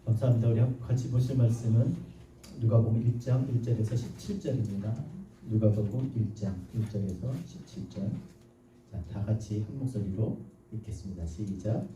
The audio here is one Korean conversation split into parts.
감사합니다. 우리 같이 보실 말씀은 누가복음 1장 1절에서 17절입니다. 누가복음 1장 1절에서 17절. 자, 다 같이 한 목소리로 읽겠습니다. 시작.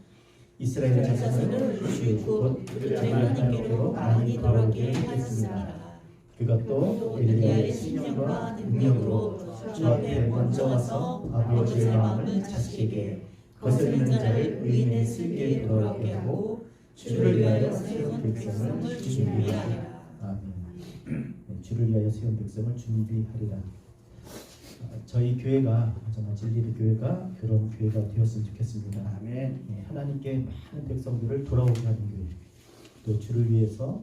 이스라엘 자손을 곧 하나님께로 많이 돌아오게 하였습니다. 그것도 엘리야의 신령과 능력으로 주 앞에 먼저 와서 아버지의 마음을 자식에게 거슬리는 자를 의인의 슬기에 돌아오게 하고 주를 위하여 세운 백성을 준비하리라. 아멘. 주를 위하여 세운 백성을 준비하리라. 저희 교회가 정말 진리의 교회가 그런 교회가 되었으면 좋겠습니다. 아멘. 하나님께 많은 백성들을 돌아오게 하는 교회, 또 주를 위해서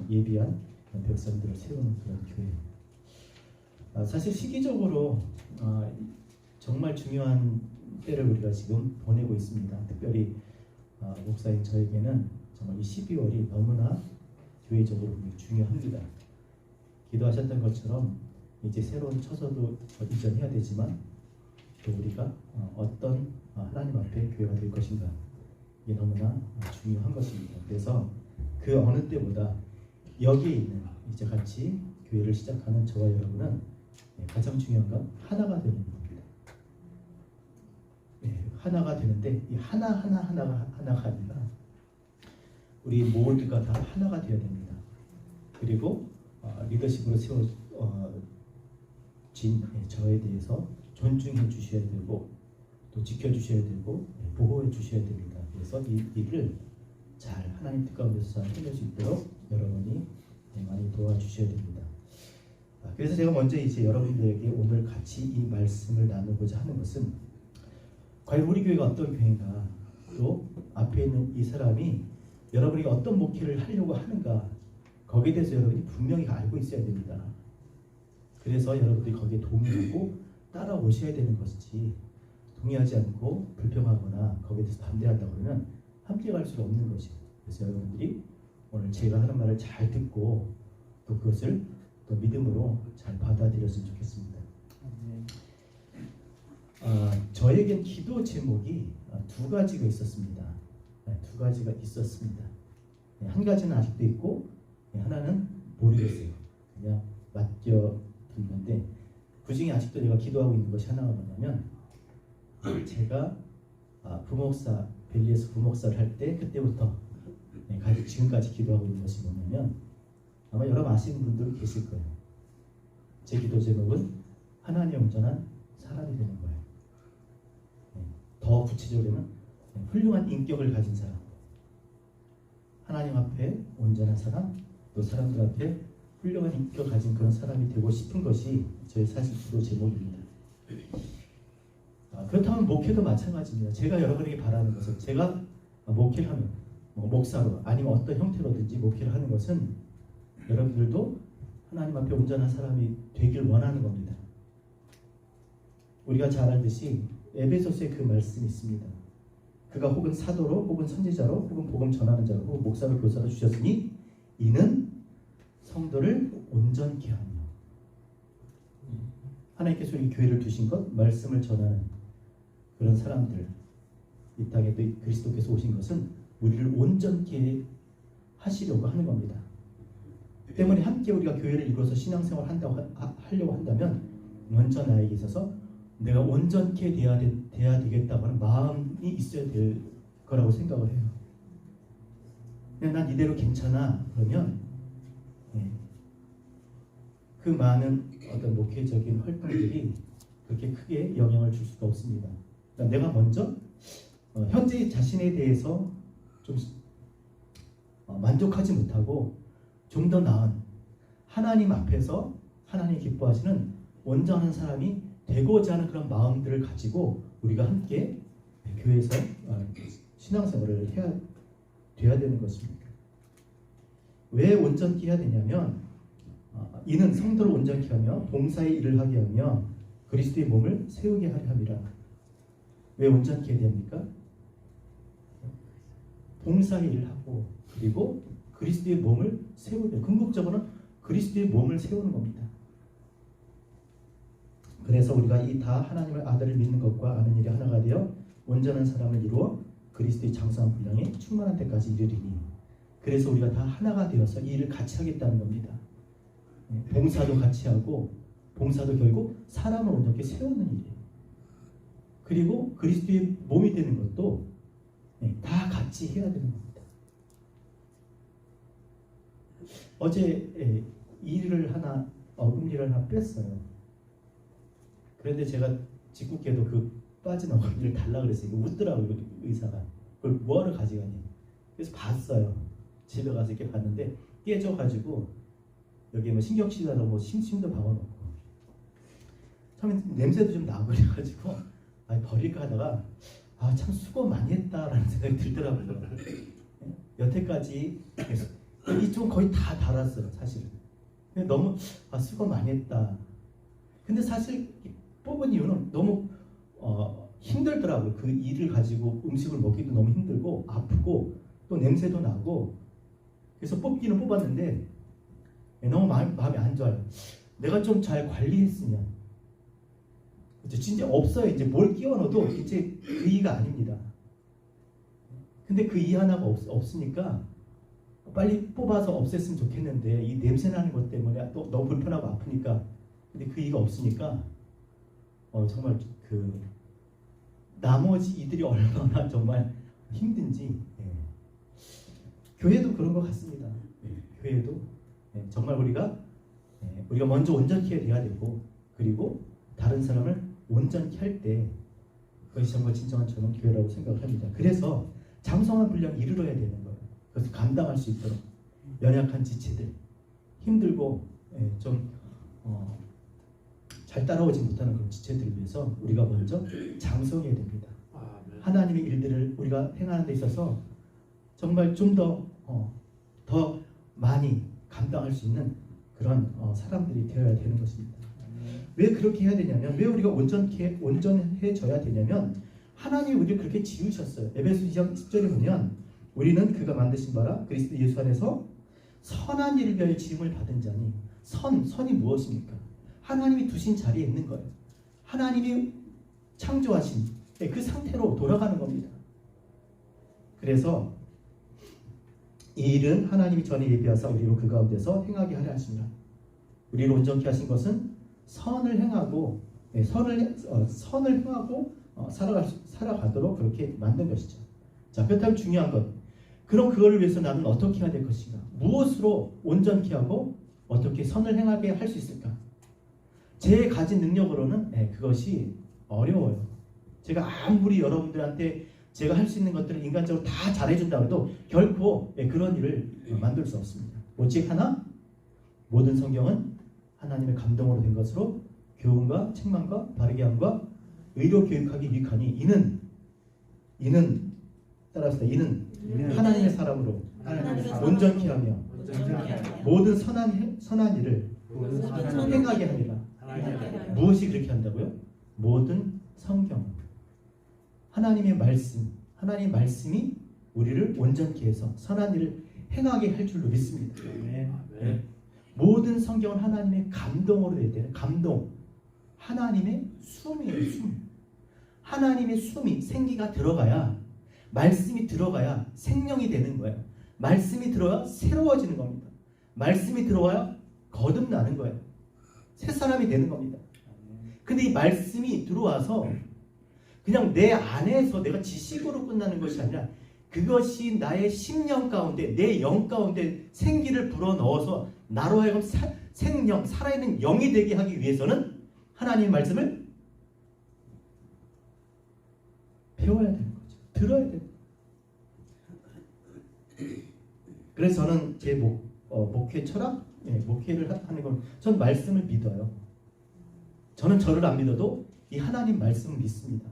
예비한 백성들을 세우는 그런 교회. 사실 시기적으로 정말 중요한 때를 우리가 지금 보내고 있습니다. 특별히 목사인 저에게는 정말 이 12월이 너무나 교회적으로 중요합니다. 기도하셨던 것처럼 이제 새로운 처소도 이전해야 되지만 또 우리가 어떤 하나님 앞에 교회가 될 것인가, 이게 너무나 중요한 것입니다. 그래서 그 어느 때보다 여기에 있는 이제 같이 교회를 시작하는 저와 여러분은 가장 중요한 건 하나가 되는 겁니다. 하나가 되는데 이 하나가 아니라 우리 모두가 다 하나가 되어야 됩니다. 그리고 리더십으로 세워진 저에 대해서 존중해 주셔야 되고 또 지켜주셔야 되고 보호해 주셔야 됩니다. 그래서 이 일을 잘 하나님 뜻 가운데서 잘 해낼 수 있도록 여러분이 많이 도와주셔야 됩니다. 그래서 제가 먼저 이제 여러분들에게 오늘 같이 이 말씀을 나누고자 하는 것은 과연 우리 교회가 어떤 교회인가, 또 앞에 있는 이 사람이 여러분이 어떤 목회를 하려고 하는가, 거기에 대해서 여러분이 분명히 알고 있어야 됩니다. 그래서 여러분들이 거기에 동의하고 따라오셔야 되는 것이지, 동의하지 않고 불평하거나 거기에 대해서 반대한다고 하면 함께 갈 수 없는 것이고, 그래서 여러분들이 오늘 제가 하는 말을 잘 듣고 또 그것을 또 믿음으로 잘 받아들였으면 좋겠습니다. 저에겐 기도 제목이 두 가지가 있었습니다. 두 가지가 있었습니다. 한 가지는 아직도 있고 하나는 모르겠어요. 그냥 맡겨둔 건데, 그 중에 아직도 내가 기도하고 있는 것이 하나가 뭐냐면, 제가 부목사 벨리에서 부목사를 할 때 그때부터 지금까지 기도하고 있는 것이 뭐냐면, 아마 여러분 아시는 분들 계실 거예요. 제 기도 제목은 하나님의 온전한 사람이 되는 거예요. 더 구체적으로는 훌륭한 인격을 가진 사람, 하나님 앞에 온전한 사람, 또 사람들 앞에 훌륭한 인격을 가진 그런 사람이 되고 싶은 것이 저의 사실 기도 제목입니다. 그렇다면 목회도 마찬가지입니다. 제가 여러분에게 바라는 것은, 제가 목회를 하면 목사로 아니면 어떤 형태로든지 목회를 하는 것은 여러분들도 하나님 앞에 온전한 사람이 되길 원하는 겁니다. 우리가 잘 알듯이 에베소서에 그 말씀이 있습니다. 그가 혹은 사도로, 혹은 선지자로, 혹은 복음 전하는 자로, 혹은 목사로, 교사로 주셨으니 이는 성도를 온전케 하며. 하나님께서 이 교회를 두신 것, 말씀을 전하는 그런 사람들, 이 땅에 또 그리스도께서 오신 것은 우리를 온전케 하시려고 하는 겁니다. 때문에 함께 우리가 교회를 이루어서 신앙생활을 하려고 한다면 먼저 나에게 있어서 내가 온전케 돼야 되겠다고 하는 마음이 있어야 될 거라고 생각을 해요. 그냥 난 이대로 괜찮아 그러면 그 많은 어떤 목회적인 활동들이 그렇게 크게 영향을 줄 수가 없습니다. 그러니까 내가 먼저 현재 자신에 대해서 좀 만족하지 못하고 좀 더 나은 하나님 앞에서 하나님 기뻐하시는 온전한 사람이 되고자 하는 그런 마음들을 가지고 우리가 함께 교회에서 신앙생활을 돼야 되는 것입니다. 왜 온전케 해야 되냐면, 이는 성도를 온전케 하며 봉사의 일을 하게 하며 그리스도의 몸을 세우게 하려 함이라. 왜 온전케 해야 됩니까? 봉사의 일을 하고 그리고 그리스도의 몸을 세우게, 궁극적으로는 그리스도의 몸을 세우는 겁니다. 그래서 우리가 이 다 하나님의 아들을 믿는 것과 아는 일이 하나가 되어 온전한 사람을 이루어 그리스도의 장성한 분량에 충만한 때까지 이르리니 그래서 우리가 다 하나가 되어서 이 일을 같이 하겠다는 겁니다. 봉사도 같이 하고 봉사도 결국 사람을 온전히 세우는 일이에요. 그리고 그리스도의 몸이 되는 것도 다 같이 해야 되는 겁니다. 어제 일을 하나 어금니를 하나 뺐어요. 그런데 제가 짓궂게도 그 빠진 어금니를 달라 그랬어요. 이거 웃더라고요, 의사가. 그걸 뭐하러 가져가니? 그래서 봤어요. 집에 가서 이렇게 봤는데 깨져가지고 여기 뭐 신경치료하다 뭐 심도 박아놓고 처음에 냄새도 좀 나고 그래가지고 버릴까 하다가 참 수고 많이 했다라는 생각이 들더라고요. 여태까지 이쪽은 거의 다 달았어요, 사실은. 근데 너무 수고 많이 했다. 근데 사실 뽑은 이유는 너무 힘들더라고요. 그 일을 가지고 음식을 먹기도 너무 힘들고 아프고 또 냄새도 나고. 그래서 뽑기는 뽑았는데 너무 마음이 안 좋아요. 내가 좀 잘 관리했으면. 진짜 없어요. 이제 뭘 끼워 넣어도 이제 그 이가 아닙니다. 근데 그 이 하나가 없으니까 빨리 뽑아서 없앴으면 좋겠는데 이 냄새 나는 것 때문에 또 너무 불편하고 아프니까. 근데 그 이가 없으니까 정말 그 나머지 이들이 얼마나 정말 힘든지. 교회도 그런 것 같습니다. 교회도 정말 우리가 먼저 온전히 돼야 되고, 그리고 다른 사람을 온전히 할 때 그것이 정말 진정한 저는 교회라고 생각합니다. 그래서 장성한 분량에 이르러야 되는 거예요. 그것을 감당할 수 있도록 연약한 지체들, 힘들고 좀 잘 따라오지 못하는 그런 지체들을 위해서 우리가 먼저 장성해야 됩니다. 하나님의 일들을 우리가 행하는 데 있어서 정말 좀 더 많이 감당할 수 있는 그런 사람들이 되어야 되는 것입니다. 왜 그렇게 해야 되냐면, 왜 우리가 온전해져야 되냐면, 하나님이 우리를 그렇게 지으셨어요. 에베소 2장 10절에 보면 우리는 그가 만드신 바라 그리스도 예수 안에서 선한 일을 위하여 지음을 받은 자니. 선이 무엇입니까? 하나님이 두신 자리에 있는 거예요. 하나님이 창조하신 그 상태로 돌아가는 겁니다. 그래서 이 일은 하나님이 전에 예비하사 우리로 그 가운데서 행하게 하려 하시니라. 우리를 온전케 하신 것은 선을 행하고 선을 행하고 살아가도록 그렇게 만든 것이죠. 자, 그렇다면 중요한 것, 그럼 그걸 위해서 나는 어떻게 해야 될 것인가? 무엇으로 온전케 하고 어떻게 선을 행하게 할 수 있을까? 제 가진 능력으로는 그것이 어려워요. 제가 아무리 여러분들한테 제가 할 수 있는 것들을 인간적으로 다 잘해준다고 해도 결코 그런 일을 만들 수 없습니다. 오직 하나, 모든 성경은 하나님의 감동으로 된 것으로 교훈과 책망과 바르게 함과 의로 교육하기 유익하니 이는 따라합시다. 이는 하나님의 사람으로 온전케 하며 모든 선한 일을 행하게 하리라. 무엇이 그렇게 한다고요? 모든 성경, 하나님의 말씀이 우리를 온전케 해서 선한 일을 행하게 할 줄로 믿습니다. 모든 성경은 하나님의 감동으로 되어 있대요. 감동. 하나님의 숨이에요. 숨. 하나님의 숨이, 생기가 들어가야, 말씀이 들어가야 생명이 되는 거예요. 말씀이 들어야 새로워지는 겁니다. 말씀이 들어와야 거듭나는 거예요. 새 사람이 되는 겁니다. 근데 이 말씀이 들어와서 그냥 내 안에서 내가 지식으로 끝나는 것이 아니라 그것이 나의 심령 가운데, 내 영 가운데 생기를 불어넣어서 나로 하여금 생명, 살아있는 영이 되게 하기 위해서는 하나님의 말씀을 배워야 되는 거죠. 들어야 되는 거죠. 그래서 저는 제 목회 철학, 목회를 하는 건, 전 말씀을 믿어요. 저는 저를 안 믿어도 이 하나님 말씀을 믿습니다.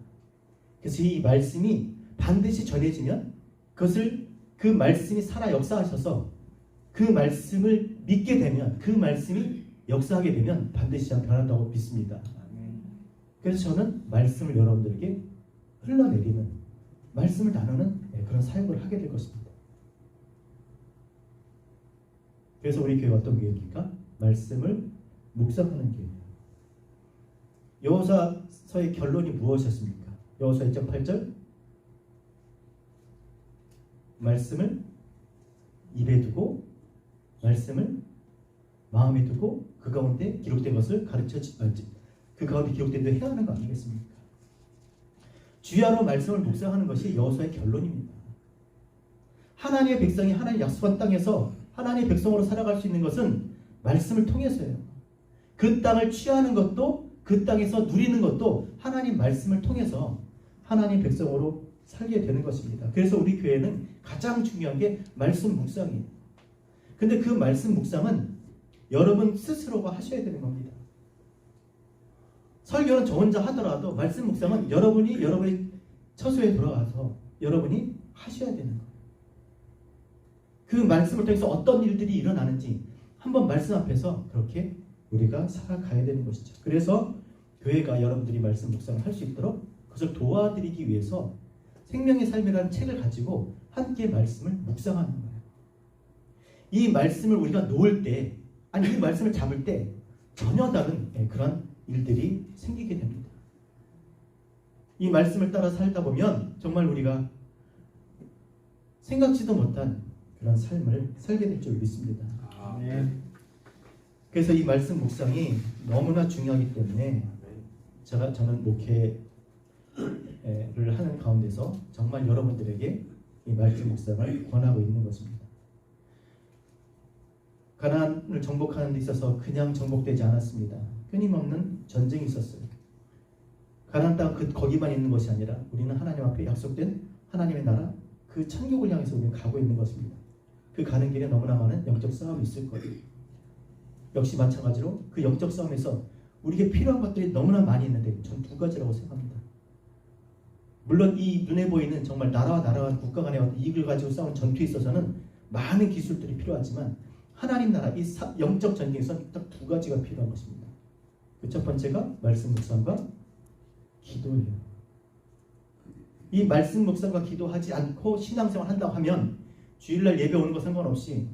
그래서 이 말씀이 반드시 전해지면 그 말씀이 살아 역사하셔서 그 말씀을 믿게 되면, 그 말씀이 역사하게 되면 반드시 변한다고 믿습니다. 그래서 저는 말씀을 여러분들에게 흘러내리는, 말씀을 나누는 그런 사역을 하게 될 것입니다. 그래서 우리 교회가 어떤 교회입니까? 말씀을 묵상하는 교회입니다. 여호수아서의 결론이 무엇이었습니까? 여호수아 2장 8절, 말씀을 입에 두고 말씀을 마음에 두고 그 가운데 기록된 것을 그 가운데 기록된 대로 행하는 거 아니겠습니까? 주야로 말씀을 묵상하는 것이 여호수아의 결론입니다. 하나님의 백성이 하나님 약속한 땅에서 하나님의 백성으로 살아갈 수 있는 것은 말씀을 통해서예요. 그 땅을 취하는 것도 그 땅에서 누리는 것도 하나님 말씀을 통해서 하나님 백성으로 살게 되는 것입니다. 그래서 우리 교회는 가장 중요한 게 말씀 묵상이에요. 근데 그 말씀 묵상은 여러분 스스로가 하셔야 되는 겁니다. 설교는 저 혼자 하더라도 말씀 묵상은 여러분의 처소에 돌아가서 여러분이 하셔야 되는 거예요. 그 말씀을 통해서 어떤 일들이 일어나는지 한번 말씀 앞에서 그렇게 우리가 살아가야 되는 것이죠. 그래서 교회가 여러분들이 말씀 묵상을 할 수 있도록 그것을 도와드리기 위해서 생명의 삶이라는 책을 가지고 함께 말씀을 묵상하는 거예요. 이 말씀을 우리가 놓을 때, 아니 이 말씀을 잡을 때 전혀 다른 그런 일들이 생기게 됩니다. 이 말씀을 따라 살다 보면 정말 우리가 생각지도 못한 그런 삶을 살게 될 줄 믿습니다. 그래서 이 말씀 묵상이 너무나 중요하기 때문에 저는 목회를 하는 가운데서 정말 여러분들에게 이 말씀 묵상을 권하고 있는 것입니다. 가나안을 정복하는 데 있어서 그냥 정복되지 않았습니다. 끊임없는 전쟁이 있었어요. 가나안 땅 거기만 있는 것이 아니라 우리는 하나님 앞에 약속된 하나님의 나라 그 천국을 향해서 우리는 가고 있는 것입니다. 그 가는 길에 너무나 많은 영적 싸움이 있을 거예요. 역시 마찬가지로 그 영적 싸움에서 우리에게 필요한 것들이 너무나 많이 있는데 전 두 가지라고 생각합니다. 물론 이 눈에 보이는 정말 나라와 국가 간의 이익을 가지고 싸우는 전투에 있어서는 많은 기술들이 필요하지만 하나님 나라 이 영적 전쟁에서는 딱 두 가지가 필요한 것입니다. 그 첫 번째가 말씀 묵상과 기도예요. 이 말씀 묵상과 기도하지 않고 신앙생활 한다고 하면 주일날 예배 오는 거 상관없이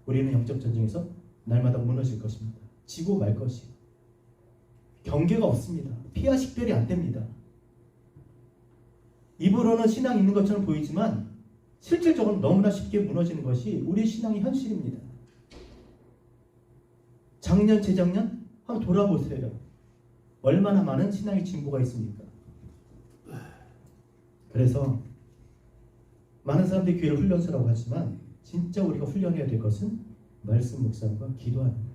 우리는 영적 전쟁에서 날마다 무너질 것입니다. 지고 말 것이에요. 경계가 없습니다. 피하 식별이 안 됩니다. 입으로는 신앙이 있는 것처럼 보이지만 실질적으로 너무나 쉽게 무너지는 것이 우리의 신앙의 현실입니다. 작년, 재작년 한번 돌아보세요. 얼마나 많은 신앙의 진보가 있습니까? 그래서 많은 사람들이 교회를 훈련소라고 하지만 진짜 우리가 훈련해야 될 것은 말씀 묵상과 기도하는 거예요.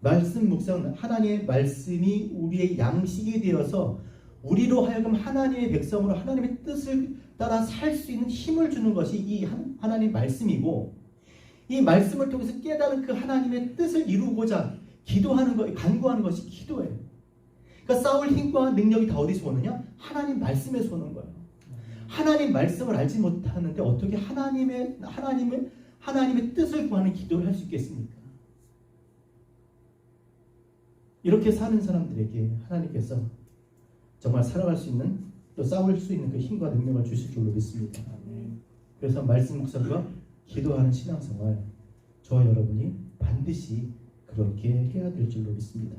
말씀 묵상, 하나님의 말씀이 우리의 양식이 되어서 우리로 하여금 하나님의 백성으로 하나님의 뜻을 따라 살 수 있는 힘을 주는 것이 이 하나님의 말씀이고, 이 말씀을 통해서 깨달은 그 하나님의 뜻을 이루고자 기도하는 것, 간구하는 것이 기도예요. 그러니까 싸울 힘과 능력이 다 어디서 오느냐? 하나님 말씀에서 오는 거예요. 하나님 말씀을 알지 못하는데 어떻게 하나님의 뜻을 구하는 기도를 할 수 있겠습니까? 이렇게 사는 사람들에게 하나님께서 정말 살아갈 수 있는, 또 싸울 수 있는 그 힘과 능력을 주실 줄로 믿습니다. 그래서 말씀 묵상과 기도하는 신앙생활, 저와 여러분이 반드시 그렇게 해야 될 줄로 믿습니다.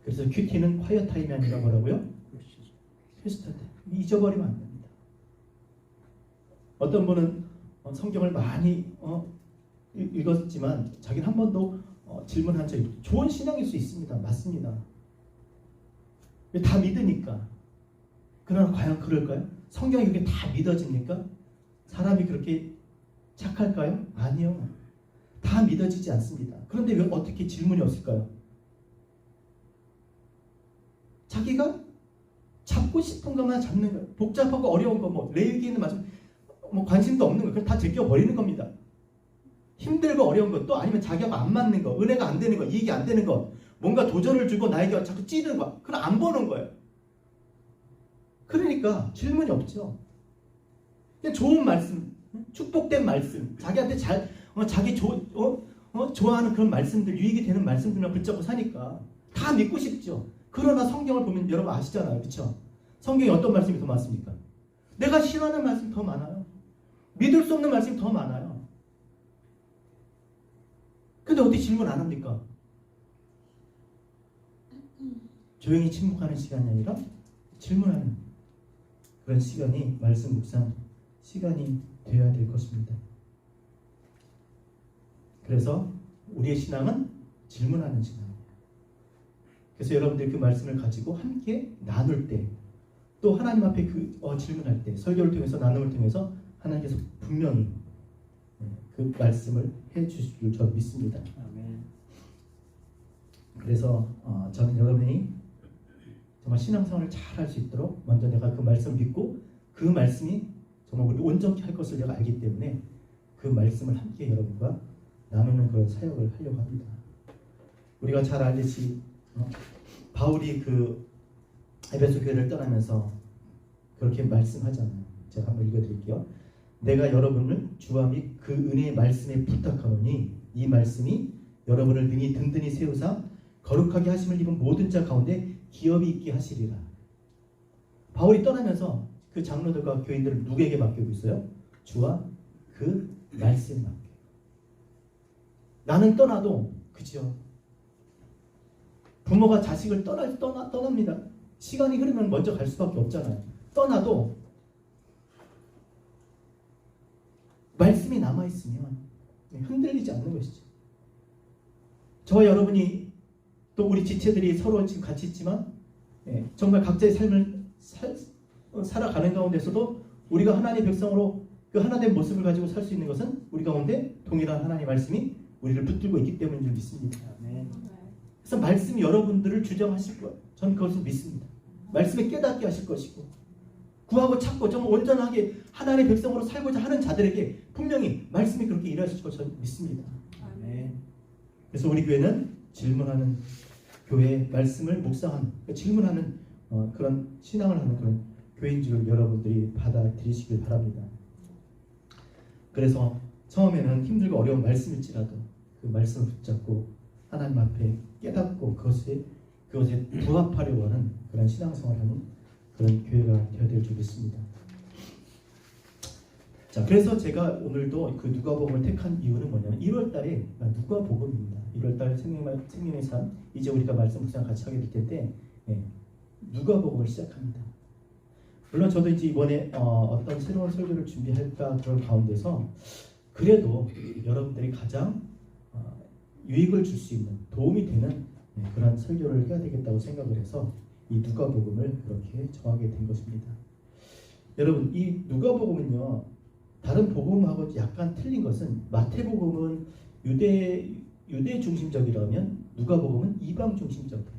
그래서 큐티는 콰이어 타임이 아니라 뭐라고요? 퀘스트 타임. 잊어버리면 안 됩니다. 어떤 분은 성경을 많이 읽었지만 자기는 한 번도 질문한 적이 좋은 신앙일 수 있습니다. 맞습니다. 다 믿으니까. 그러나 과연 그럴까요? 성경이 그렇게 다 믿어집니까? 사람이 그렇게 착할까요? 아니요. 다 믿어지지 않습니다. 그런데 왜 어떻게 질문이 없을까요? 자기가 잡고 싶은 것만 잡는 거예요. 복잡하고 어려운 거, 레위기에는 관심도 없는 거, 그걸 다 제껴버리는 겁니다. 힘들고 어려운 것도 아니면 자기하고 안 맞는 거, 은혜가 안 되는 거, 이익이 안 되는 거, 뭔가 도전을 주고 나에게 자꾸 찌르는 거, 그걸 안 보는 거예요. 그러니까 질문이 없죠. 그냥 좋은 말씀, 축복된 말씀, 자기한테 자기 좋아하는 그런 말씀들, 유익이 되는 말씀들만 붙잡고 사니까 다 믿고 싶죠. 그러나 성경을 보면 여러분 아시잖아요. 그렇죠? 성경에 어떤 말씀이 더 많습니까? 내가 싫어하는 말씀이 더 많아요. 믿을 수 없는 말씀이 더 많아요. 근데 어떻게 질문 안 합니까? 조용히 침묵하는 시간이 아니라 질문하는 그런 시간이 말씀 묵상 시간이 되어야 될 것입니다. 그래서 우리의 신앙은 질문하는 신앙이에요. 그래서 여러분들이 그 말씀을 가지고 함께 나눌 때, 또 하나님 앞에 질문할 때, 설교를 통해서 나눔을 통해서 하나님께서 분명히 그 말씀을 해주실 줄 저는 믿습니다. 아멘. 그래서 저는 여러분이 정말 신앙생활을 잘 할 수 있도록 먼저 내가 그 말씀을 믿고 그 말씀이 정말 우리 온전케 할 것을 내가 알기 때문에 그 말씀을 함께 여러분과 나누는 그런 사역을 하려고 합니다. 우리가 잘 알듯이 바울이 그 에베소 교회를 떠나면서 그렇게 말씀하잖아요. 제가 한번 읽어드릴게요. 내가 여러분을 주와 및 그 은혜의 말씀에 부탁하노니 이 말씀이 여러분을 능히 든든히 세우사 거룩하게 하심을 입은 모든 자 가운데 기업이 있게 하시리라. 바울이 떠나면서 그 장로들과 교인들을 누구에게 맡기고 있어요? 주와 그 말씀에 맡겨요. 나는 떠나도 그죠? 부모가 자식을 떠납니다. 시간이 흐르면 먼저 갈 수밖에 없잖아요. 떠나도 말씀이 남아있으면 흔들리지 않는 것이죠. 저와 여러분이 또 우리 지체들이 서로 지금 같이 있지만 정말 각자의 삶을 살아가는 가운데서도 우리가 하나님의 백성으로 그 하나된 모습을 가지고 살 수 있는 것은 우리 가운데 동일한 하나님의 말씀이 우리를 붙들고 있기 때문인 줄 믿습니다. 그래서 말씀이 여러분들을 주장하실 거예요. 저는 그것을 믿습니다. 말씀에 깨닫게 하실 것이고 구하고 찾고 정말 온전하게 하나님의 백성으로 살고자 하는 자들에게 분명히 말씀이 그렇게 일하실 것을 저는 믿습니다. 그래서 우리 교회는 질문하는 교회, 말씀을 묵상하는, 질문하는 그런 신앙을 하는 그런 교회인 줄 여러분들이 받아들이시길 바랍니다. 그래서 처음에는 힘들고 어려운 말씀일지라도 그 말씀을 붙잡고 하나님 앞에 깨닫고 그것에 부합하려고 하는 그런 신앙생활을 하는 그런 교회가 되어야 될 줄 믿습니다. 자, 그래서 제가 오늘도 그 누가복음을 택한 이유는 뭐냐면 1월달에 누가복음입니다. 1월달 생명의 삶, 이제 우리가 말씀 묵상 같이 하게 될 텐데 누가복음을 시작합니다. 물론 저도 이제 이번에 어떤 새로운 설교를 준비할까 그런 가운데서 그래도 여러분들이 가장 유익을 줄 수 있는, 도움이 되는 그런 설교를 해야 되겠다고 생각을 해서 이 누가복음을 그렇게 정하게 된 것입니다. 여러분, 이 누가복음은요, 다른 복음하고 약간 틀린 것은 마태복음은 유대 중심적이라면 누가복음은 이방 중심적이에요.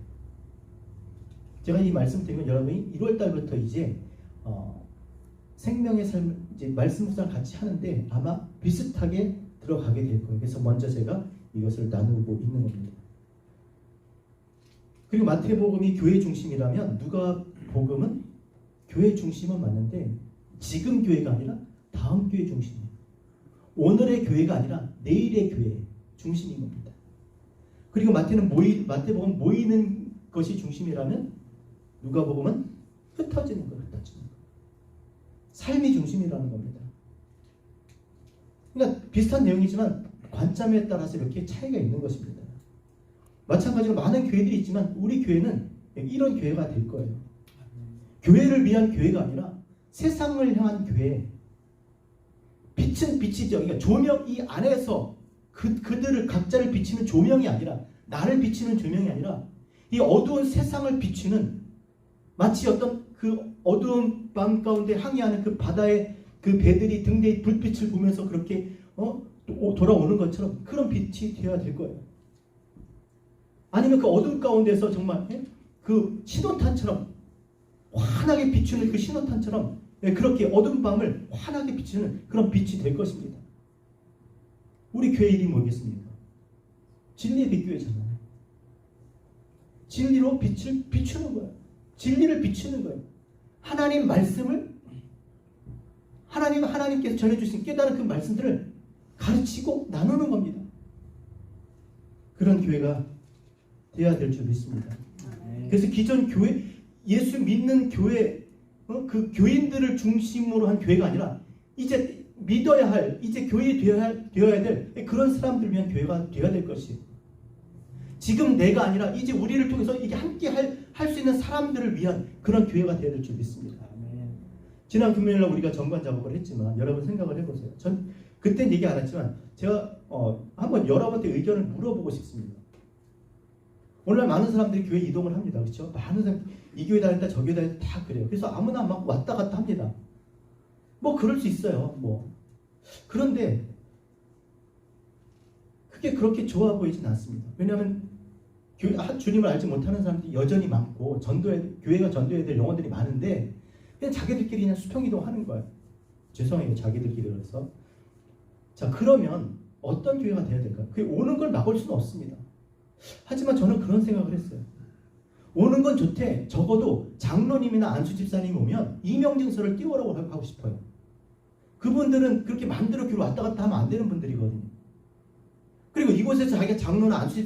제가 이 말씀 드리면 여러분이 1월달부터 이제 생명의 삶, 이제 말씀 묵상을 같이 하는데 아마 비슷하게 들어가게 될 거예요. 그래서 먼저 제가 이것을 나누고 있는 겁니다. 그리고 마태복음이 교회 중심이라면 누가복음은 교회 중심은 맞는데 지금 교회가 아니라 다음 교회 중심이에요. 오늘의 교회가 아니라 내일의 교회 중심인 겁니다. 그리고 마태복음은 모이는 것이 중심이라면 누가복음은 흩어지는 것, 흩어지는 것. 삶이 중심이라는 겁니다. 그러니까 비슷한 내용이지만 관점에 따라서 이렇게 차이가 있는 것입니다. 마찬가지로 많은 교회들이 있지만 우리 교회는 이런 교회가 될 거예요. 교회를 위한 교회가 아니라 세상을 향한 교회. 빛은 빛이죠. 그러니까 조명, 이 안에서 그들을 각자를 비치는 조명이 아니라, 나를 비치는 조명이 아니라 이 어두운 세상을 비추는, 마치 어떤 그 어두운 밤 가운데 항해하는 그 바다의 그 배들이 등대의 불빛을 보면서 그렇게 돌아오는 것처럼 그런 빛이 되어야 될 거예요. 아니면 그 어둠 가운데서 정말 그 신호탄처럼 환하게 비추는 그 신호탄처럼 그렇게 어두운 밤을 환하게 비추는 그런 빛이 될 것입니다. 우리 교회 이름이 뭐겠습니까? 진리의 빛교회잖아요. 진리로 빛을 비추는 거예요. 진리를 비추는 거예요. 하나님 말씀을 하나님께서 전해주신 깨달은 그 말씀들을 가르치고 나누는 겁니다. 그런 교회가 되어야 될 줄 믿습니다. 그래서 기존 교회, 예수 믿는 교회, 그 교인들을 중심으로 한 교회가 아니라 이제 믿어야 할, 이제 교회 되어야 될 그런 사람들을 위한 교회가 되어야 될 것이에요. 지금 내가 아니라 이제 우리를 통해서 이게 함께 할 수 있는 사람들을 위한 그런 교회가 되어야 될 줄 믿습니다. 지난 금요일날 우리가 정관 작업을 했지만 여러분 생각을 해보세요. 그땐 얘기 안 했지만 제가 한번 여러분한테 의견을 물어보고 싶습니다. 오늘날 많은 사람들이 교회 이동을 합니다. 그렇죠? 많은 사람 이 교회 다닌다 저 교회 다닌다 다 그래요. 그래서 아무나 막 왔다 갔다 합니다. 뭐 그럴 수 있어요. 뭐 그런데 그게 그렇게 좋아 보이진 않습니다. 왜냐하면 주님을 알지 못하는 사람들이 여전히 많고 교회가 전도해야 될 영혼들이 많은데 그냥 자기들끼리 그냥 수평이동하는 거예요. 죄송해요. 자기들끼리 그래서. 자, 그러면 어떤 교회가 돼야 될까요? 그게 오는 걸 막을 수는 없습니다. 하지만 저는 그런 생각을 했어요. 오는 건 좋대. 적어도 장로님이나 안수 집사님 오면 이명증서를 띄우라고 하고 싶어요. 그분들은 그렇게 마음대로 교회 왔다 갔다 하면 안 되는 분들이거든요. 그리고 이곳에서 자기가 장로나 안수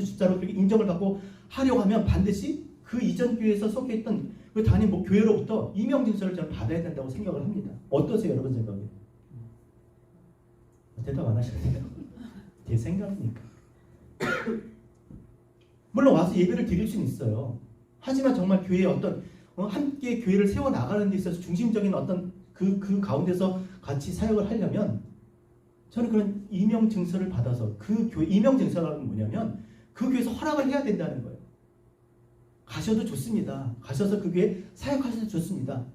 집사로 그렇게 인정을 받고 하려고 하면 반드시 그 이전 교회에서 속해있던 그 담임 교회로부터 이명증서를 저는 받아야 된다고 생각을 합니다. 어떠세요, 여러분 생각이? 대답 안 하시네요. 제 생각이니까. 물론 와서 예배를 드릴 수는 있어요. 하지만 정말 교회의 어떤 함께 교회를 세워 나가는 데 있어서 중심적인 어떤 그 가운데서 같이 사역을 하려면 저는 그런 이명 증서를 받아서 그 교회 이명 증서라는 뭐냐면 그 교회에서 허락을 해야 된다는 거예요. 가셔도 좋습니다. 가셔서 그 교회에 사역하셔도 좋습니다.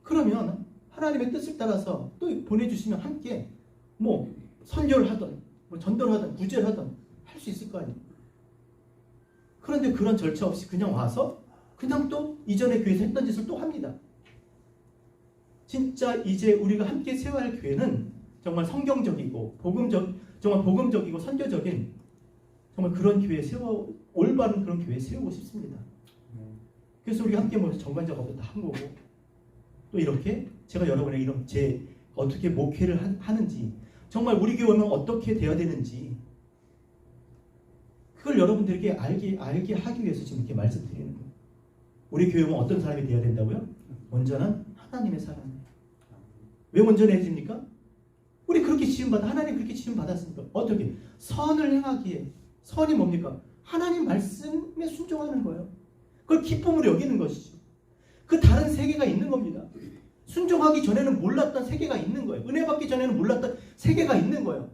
그러면 하나님의 뜻을 따라서 또 보내주시면 함께 뭐 선교를 하든 뭐 전도를 하든 구제를 하든 할 수 있을 거 아니에요. 그런데 그런 절차 없이 그냥 와서 그냥 또 이전에 교회에서 했던 짓을 또 합니다. 진짜 이제 우리가 함께 세워야 할 교회는 정말 성경적이고 정말 복음적이고 선교적인 정말 그런 교회 올바른 그런 교회 세우고 싶습니다. 그래서 우리가 함께 모여서 정관 작업도 다 한 거고 또 이렇게 제가 여러분에게 이런 어떻게 목회를 하는지 정말 우리 교회 오면 어떻게 돼야 되는지 그걸 여러분들에게 알게 하기 위해서 지금 이렇게 말씀드리는 거예요. 우리 교회 오면 어떤 사람이 돼야 된다고요? 온전한 하나님의 사람. 왜 온전해집니까? 우리 그렇게 지음받아 하나님 그렇게 지음받았으니까 어떻게? 선을 행하기에 선이 뭡니까? 하나님 말씀에 순종하는 거예요. 그걸 기쁨으로 여기는 것이죠. 그 다른 세계가 있는 겁니다. 순종하기 전에는 몰랐던 세계가 있는 거예요. 은혜 받기 전에는 몰랐던 세계가 있는 거예요.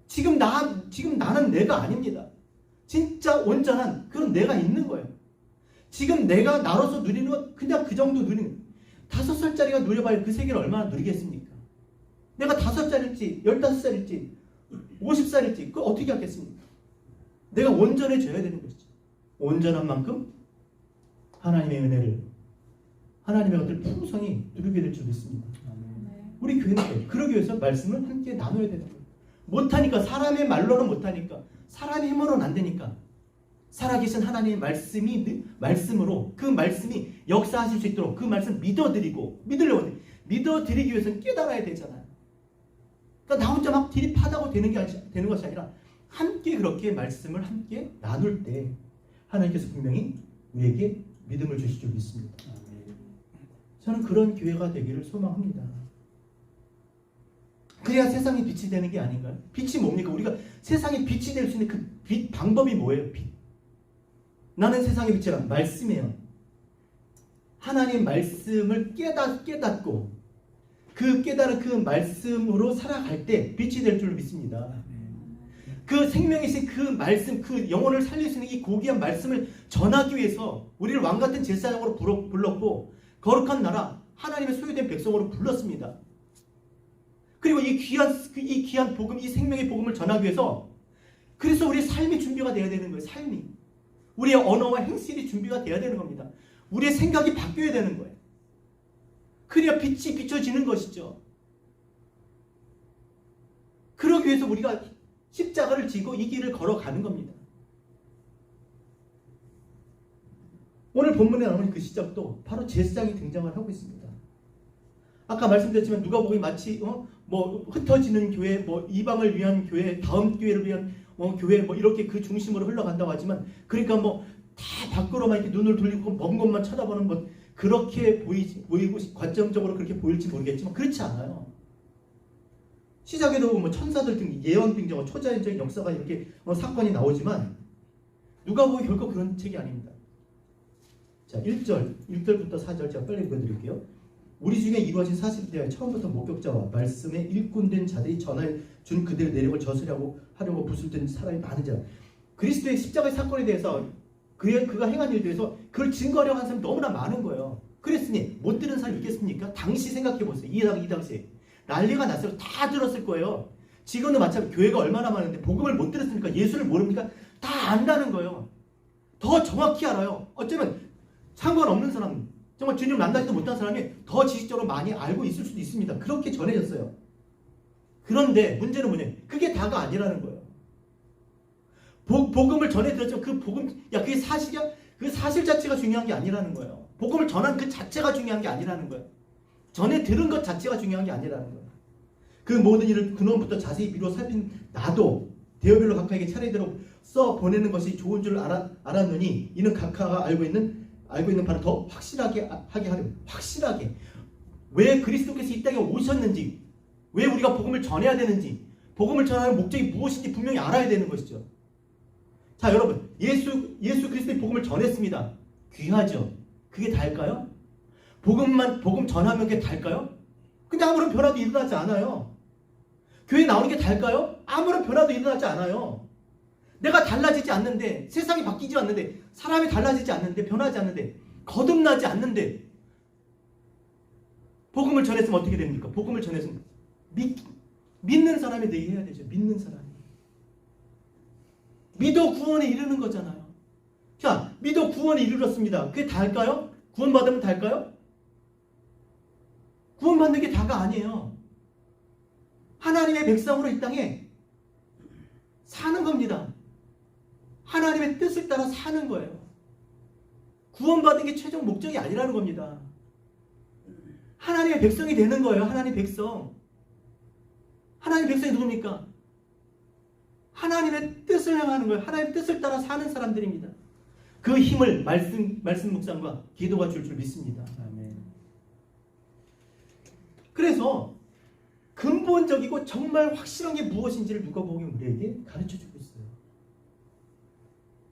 지금 나는 내가 아닙니다. 진짜 온전한 그런 내가 있는 거예요. 지금 내가 나로서 누리는 건 그냥 그 정도 누리는 거예요. 5살짜리가 누려봐야 그 세계를 얼마나 누리겠습니까? 내가 5살일지 15살일지 50살일지 그걸 어떻게 하겠습니까? 내가 온전해져야 되는 것이죠. 온전한 만큼 하나님의 은혜를 하나님의 것들 풍성히 누리게 될 줄 믿습니다. 우리 교회는 그러기 위해서 말씀을 함께 나눠야 되는 거예요. 못하니까 사람의 말로는 못하니까 사람의 힘으로는 안 되니까 살아계신 하나님의 말씀으로 그 말씀이 역사하실 수 있도록 그 말씀 믿어드리기 위해서는 깨달아야 되잖아요. 그러니까 나 혼자 막 디립하다고 되는 것이 아니라 함께 그렇게 말씀을 함께 나눌 때 하나님께서 분명히 우리에게 믿음을 주실 줄 믿습니다. 저는 그런 교회가 되기를 소망합니다. 그래야 세상에 빛이 되는 게 아닌가요? 빛이 뭡니까? 우리가 세상에 빛이 될 수 있는 그 빛 방법이 뭐예요? 빛. 나는 세상의 빛이라 말씀이에요. 하나님 말씀을 깨닫고 그 깨달은 그 말씀으로 살아갈 때 빛이 될 줄 믿습니다. 그 생명이신 그 말씀, 그 영혼을 살릴 수 있는 이 고귀한 말씀을 전하기 위해서 우리를 왕같은 제사장으로 불렀고 거룩한 나라, 하나님의 소유된 백성으로 불렀습니다. 그리고 이 귀한 복음, 이 생명의 복음을 전하기 위해서 그래서 우리의 삶이 준비가 돼야 되는 거예요. 삶이. 우리의 언어와 행실이 준비가 돼야 되는 겁니다. 우리의 생각이 바뀌어야 되는 거예요. 그래야 빛이 비춰지는 것이죠. 그러기 위해서 우리가 십자가를 지고 이 길을 걸어가는 겁니다. 오늘 본문에 나오는 그 시작도 바로 제사장이 등장을 하고 있습니다. 아까 말씀드렸지만 누가복음이 마치 흩어지는 교회, 이방을 위한 교회, 다음 교회를 위한 교회 이렇게 그 중심으로 흘러간다고 하지만 그러니까 다 밖으로만 이렇게 눈을 돌리고 먼 곳만 쳐다보는 그렇게 보이고 관점적으로 그렇게 보일지 모르겠지만 그렇지 않아요. 시작에도 천사들 등 예언 등장, 초자연적인 역사가 이렇게 사건이 나오지만 누가복음이 결코 그런 책이 아닙니다. 자, 1절부터 4절 제가 빨리 읽어드릴게요. 우리 중에 이루어진 사실에 대하여 처음부터 목격자와 말씀에 일꾼된 자들이 전하여 준 그들의 내력을 하려고 부술된 사람이 많은지라. 그리스도의 십자가의 사건에 대해서 그가 행한 일에 대해서 그걸 증거하려고 하는 사람이 너무나 많은 거예요. 그랬으니 못 들은 사람이 있겠습니까? 당시 생각해보세요. 이 당시에 난리가 났어요. 다 들었을 거예요. 지금도 마찬가지. 교회가 얼마나 많은데 복음을 못 들었습니까? 예수를 모릅니까? 다 안다는 거예요. 더 정확히 알아요. 어쩌면 상관없는 사람, 정말 주님 만나지도 못한 사람이 더 지식적으로 많이 알고 있을 수도 있습니다. 그렇게 전해졌어요. 그런데 문제는 뭐냐? 그게 다가 아니라는 거예요. 복음을 전해 들었지만 그 복음, 그게 사실이야? 그 사실 자체가 중요한 게 아니라는 거예요. 복음을 전한 그 자체가 중요한 게 아니라는 거예요. 전에 들은 것 자체가 중요한 게 아니라는 거예요. 그 모든 일을 근원부터 자세히 미루어 살핀 나도 대여별로 각하에게 차례대로 써 보내는 것이 좋은 줄 알았느니 이는 각하가 알고 있는 바를 더 확실하게 하게 하려고. 확실하게 왜 그리스도께서 이 땅에 오셨는지, 왜 우리가 복음을 전해야 되는지, 복음을 전하는 목적이 무엇인지 분명히 알아야 되는 것이죠. 자, 여러분, 예수 그리스도의 복음을 전했습니다. 귀하죠. 그게 다일까요? 복음 전하면 그게 다일까요? 근데 아무런 변화도 일어나지 않아요. 교회 나오는 게 다일까요? 아무런 변화도 일어나지 않아요. 내가 달라지지 않는데, 세상이 바뀌지 않는데, 사람이 달라지지 않는데, 변하지 않는데, 거듭나지 않는데, 복음을 전했으면 어떻게 됩니까? 복음을 전했으면 믿는 사람이 되게 해야 되죠. 믿는 사람이. 믿어 구원에 이르는 거잖아요. 자, 믿어 구원에 이르렀습니다. 그게 다일까요? 구원받으면 다일까요? 구원받는 게 다가 아니에요. 하나님의 백성으로 이 땅에 사는 겁니다. 하나님의 뜻을 따라 사는 거예요. 구원받은 게 최종 목적이 아니라는 겁니다. 하나님의 백성이 되는 거예요. 하나님의 백성. 하나님의 백성이 누굽니까? 하나님의 뜻을 행하는 거예요. 하나님의 뜻을 따라 사는 사람들입니다. 그 힘을 말씀 묵상과 기도가 줄 믿습니다. 아멘. 그래서 근본적이고 정말 확실한 게 무엇인지를 누가복음이 우리에게 가르쳐주고 있어요.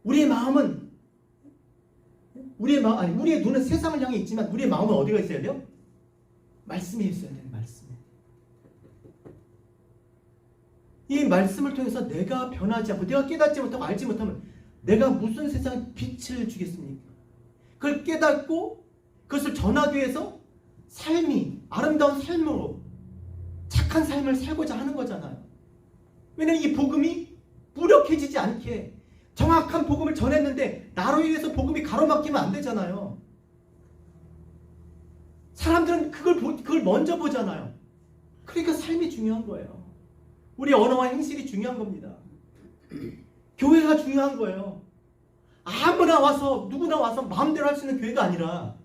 우리의 눈은 세상을 향해 있지만 우리의 마음은 어디가 있어야 돼요? 말씀에 있어야 돼요. 말씀에. 이 말씀을 통해서 내가 변하지 않고 내가 깨닫지 못하고 알지 못하면 내가 무슨 세상에 빛을 주겠습니까? 그걸 깨닫고 그것을 전하기 위해서 아름다운 삶으로 착한 삶을 살고자 하는 거잖아요. 왜냐하면 이 복음이 무력해지지 않게 정확한 복음을 전했는데 나로 인해서 복음이 가로막히면 안 되잖아요. 사람들은 그걸 먼저 보잖아요. 그러니까 삶이 중요한 거예요. 우리 언어와 행실이 중요한 겁니다. 교회가 중요한 거예요. 누구나 와서 마음대로 할 수 있는 교회가 아니라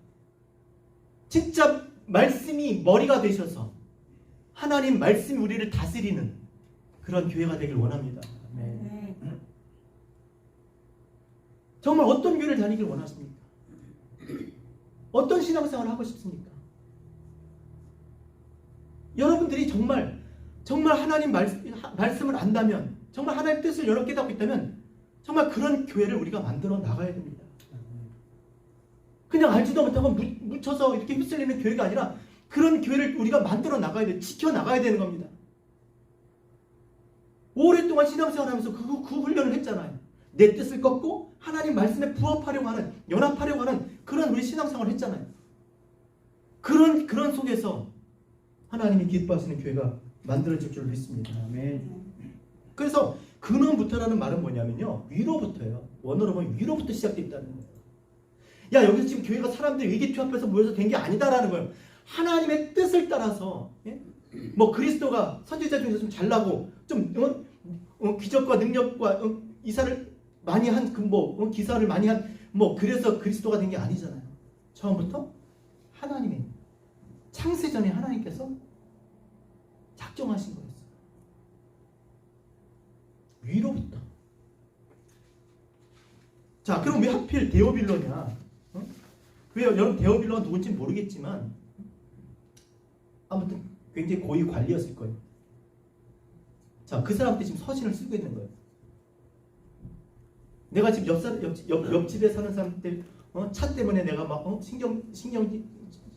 진짜 말씀이 머리가 되셔서 하나님 말씀이 우리를 다스리는 그런 교회가 되길 원합니다. 네. 정말 어떤 교회를 다니길 원하십니까? 어떤 신앙생활을 하고 싶습니까? 여러분들이 정말 하나님 말씀을 안다면, 정말 하나님의 뜻을 여러 깨닫고 있다면 정말 그런 교회를 우리가 만들어 나가야 됩니다. 그냥 알지도 못하고 묻혀서 이렇게 휩쓸리는 교회가 아니라 그런 교회를 우리가 만들어 나가야 돼, 지켜나가야 되는 겁니다. 오랫동안 신앙생활하면서 그 훈련을 했잖아요. 내 뜻을 꺾고 하나님 말씀에 부합하려고 하는, 연합하려고 하는 그런 우리 신앙생활을 했잖아요. 그런 속에서 하나님이 기뻐하시는 교회가 만들어질 줄 믿습니다. 아멘. 그래서 근원부터라는 말은 뭐냐면요, 위로부터예요. 원어로 보면 위로부터 시작되어 있다는 거예요. 야, 여기서 지금 교회가 사람들이 의기투합해서 모여서 된 게 아니다라는 거예요. 하나님의 뜻을 따라서, 뭐 그리스도가 선지자 중에서 좀 잘나고 좀 기적과 능력과 이사를 많이 한 기사를 많이 한 그래서 그리스도가 된 게 아니잖아요. 처음부터 하나님의 창세전에 하나님께서 작정하신 거였어요. 위로부터. 자, 그럼 왜 하필 데오빌로냐? 왜 여러분 데오빌로가 누군지 모르겠지만 아무튼 굉장히 고위 관리였을 거예요. 자, 그 사람한테 지금 서신을 쓰고 있는 거예요. 내가 지금 옆집에 사는 사람들 차 때문에 내가 막 신경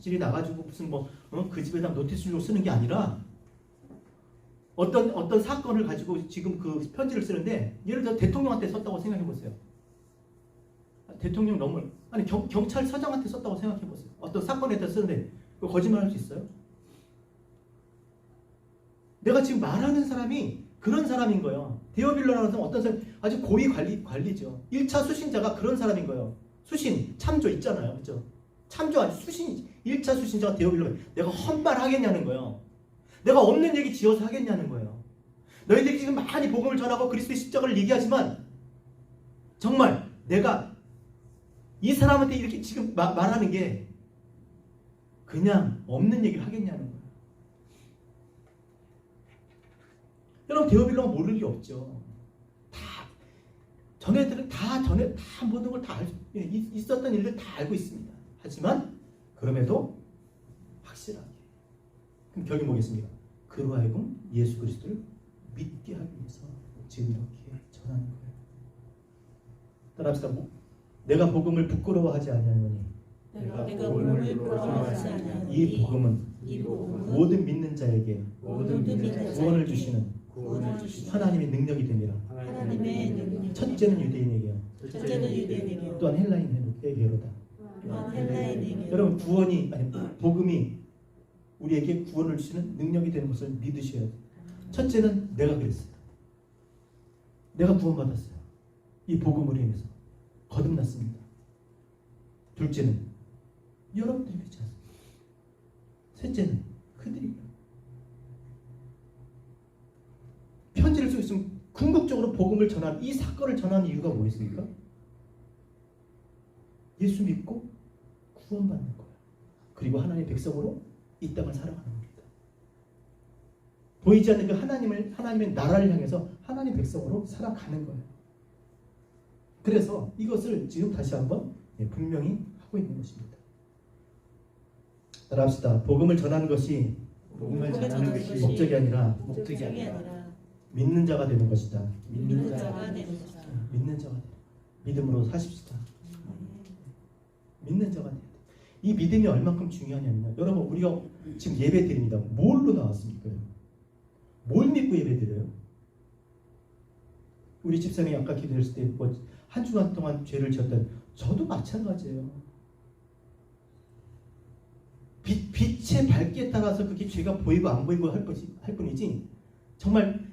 노티스질이 나가지고 무슨 그 집에다 노티스를 쓰는 게 아니라 어떤 사건을 가지고 지금 그 편지를 쓰는데 예를 들어 대통령한테 썼다고 생각해 보세요. 대통령 너무 아니 경찰서장한테 썼다고 생각해 보세요. 어떤 사건에 대해서 쓰는데 그거 거짓말할 수 있어요? 내가 지금 말하는 사람이 그런 사람인 거예요. 데어빌러라는 사람은 어떤 사람 아주 고위 관리죠. 1차 수신자가 그런 사람인 거예요. 수신, 참조 있잖아요. 그렇죠? 참조 아니 수신 1차 수신자가 데어빌러가 내가 헛말하겠냐는 거예요. 내가 없는 얘기 지어서 하겠냐는 거예요. 너희들이 지금 많이 복음을 전하고 그리스도의 십자가를 얘기하지만 정말 내가 이 사람한테 이렇게 지금 말하는 게 그냥 없는 얘기를 하겠냐는 거예요. 여러분 데어빌러가 모를 게 없죠. 전에들은 다 모든 걸 다 있었던 일들 다 알고 있습니다. 하지만 그럼에도 확실하게 그럼 결이 뭐겠습니까? 그로 하여금 예수 그리스도를 믿게 하기 위해서 지금 이렇게 전하는 거예요. 따라합시다. 내가 복음을 부끄러워하지 아니하노니 내가 복음을 부끄러워하지 아니하노니 이 복음은 모든 믿는 자에게 구원을 주시는 하나님의 능력이 됩니다. 하나님의 능력 첫째는 유대인에게요. 또한 헬라인에게로다. 여러분 구원이 아니 복음이 우리에게 구원을 주시는 능력이 되는 것을 믿으셔야 돼요. 첫째는 내가 그랬어요. 내가 구원받았어요. 이 복음으로 인해서 거듭났습니다. 둘째는 여러분들이 그렇지 않습니다. 셋째는 그들이 편지를 쓰고 있으면 궁극적으로 복음을 전한 이 사건을 전하는 이유가 뭐겠습니까? 예수 믿고 구원받는 거예요. 그리고 하나님의 백성으로 이 땅을 살아가는 겁니다. 보이지 않는 그 하나님의 나라를 향해서 하나님 백성으로 살아가는 거예요. 그래서 이것을 지금 다시 한번 분명히 하고 있는 것입니다. 따라합시다. 복음을 전하는 것이 목적이 아니라 믿는 자가 되는 것이다. 믿는 자가 되는 믿음으로 사십시다. 믿는 자가 돼야 돼. 이 믿음이 얼만큼 중요하냐면요. 여러분 우리가 지금 예배 드립니다. 뭘로 나왔습니까? 뭘 믿고 예배 드려요? 우리 집사님이 아까 기도했을 때 한 주간 동안 죄를 지었던 저도 마찬가지예요. 빛의 밝기에 따라서 그게 죄가 보이고 안 보이고 할 뿐이지 정말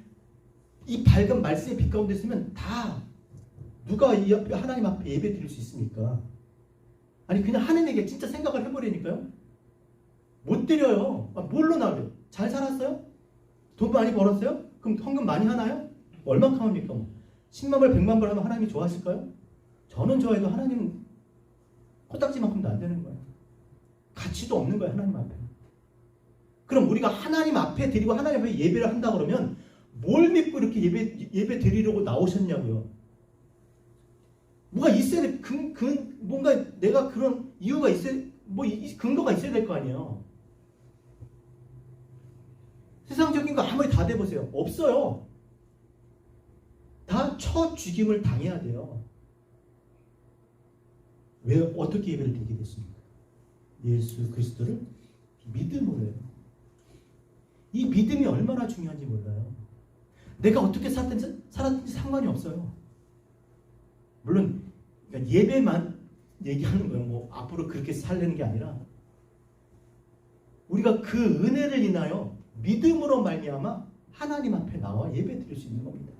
이 밝은 말씀의 빛 가운데 있으면 다 누가 하나님 앞에 예배 드릴 수 있습니까? 아니 그냥 하느님에게 진짜 생각을 해버리니까요. 못 드려요. 뭘로 나와요? 잘 살았어요? 돈 많이 벌었어요? 그럼 헌금 많이 하나요? 얼마큼 합니까? 10만 불, 100만 불 하면 하나님이 좋아하실까요? 저는 좋아해도 하나님은 코딱지만큼도 안 되는 거예요. 가치도 없는 거예요. 하나님 앞에. 그럼 우리가 하나님 앞에 드리고 하나님 앞에 예배를 한다 그러면 뭘 믿고 이렇게 예배 드리려고 나오셨냐고요. 뭐가 있어야 돼. 뭔가 내가 그런 이유가 있어야 근거가 있어야 될 거 아니에요. 세상적인 거 아무리 다 대보세요. 없어요. 다 첫 죽임을 당해야 돼요. 왜 어떻게 예배를 드리게 됐습니까? 예수 그리스도를 믿음으로 해요. 이 믿음이 얼마나 중요한지 몰라요. 내가 어떻게 살았든지 상관이 없어요. 물론 그러니까 예배만 얘기하는 거예요. 앞으로 그렇게 살려는 게 아니라 우리가 그 은혜를 인하여 믿음으로 말미암아 하나님 앞에 나와 예배 드릴 수 있는 겁니다.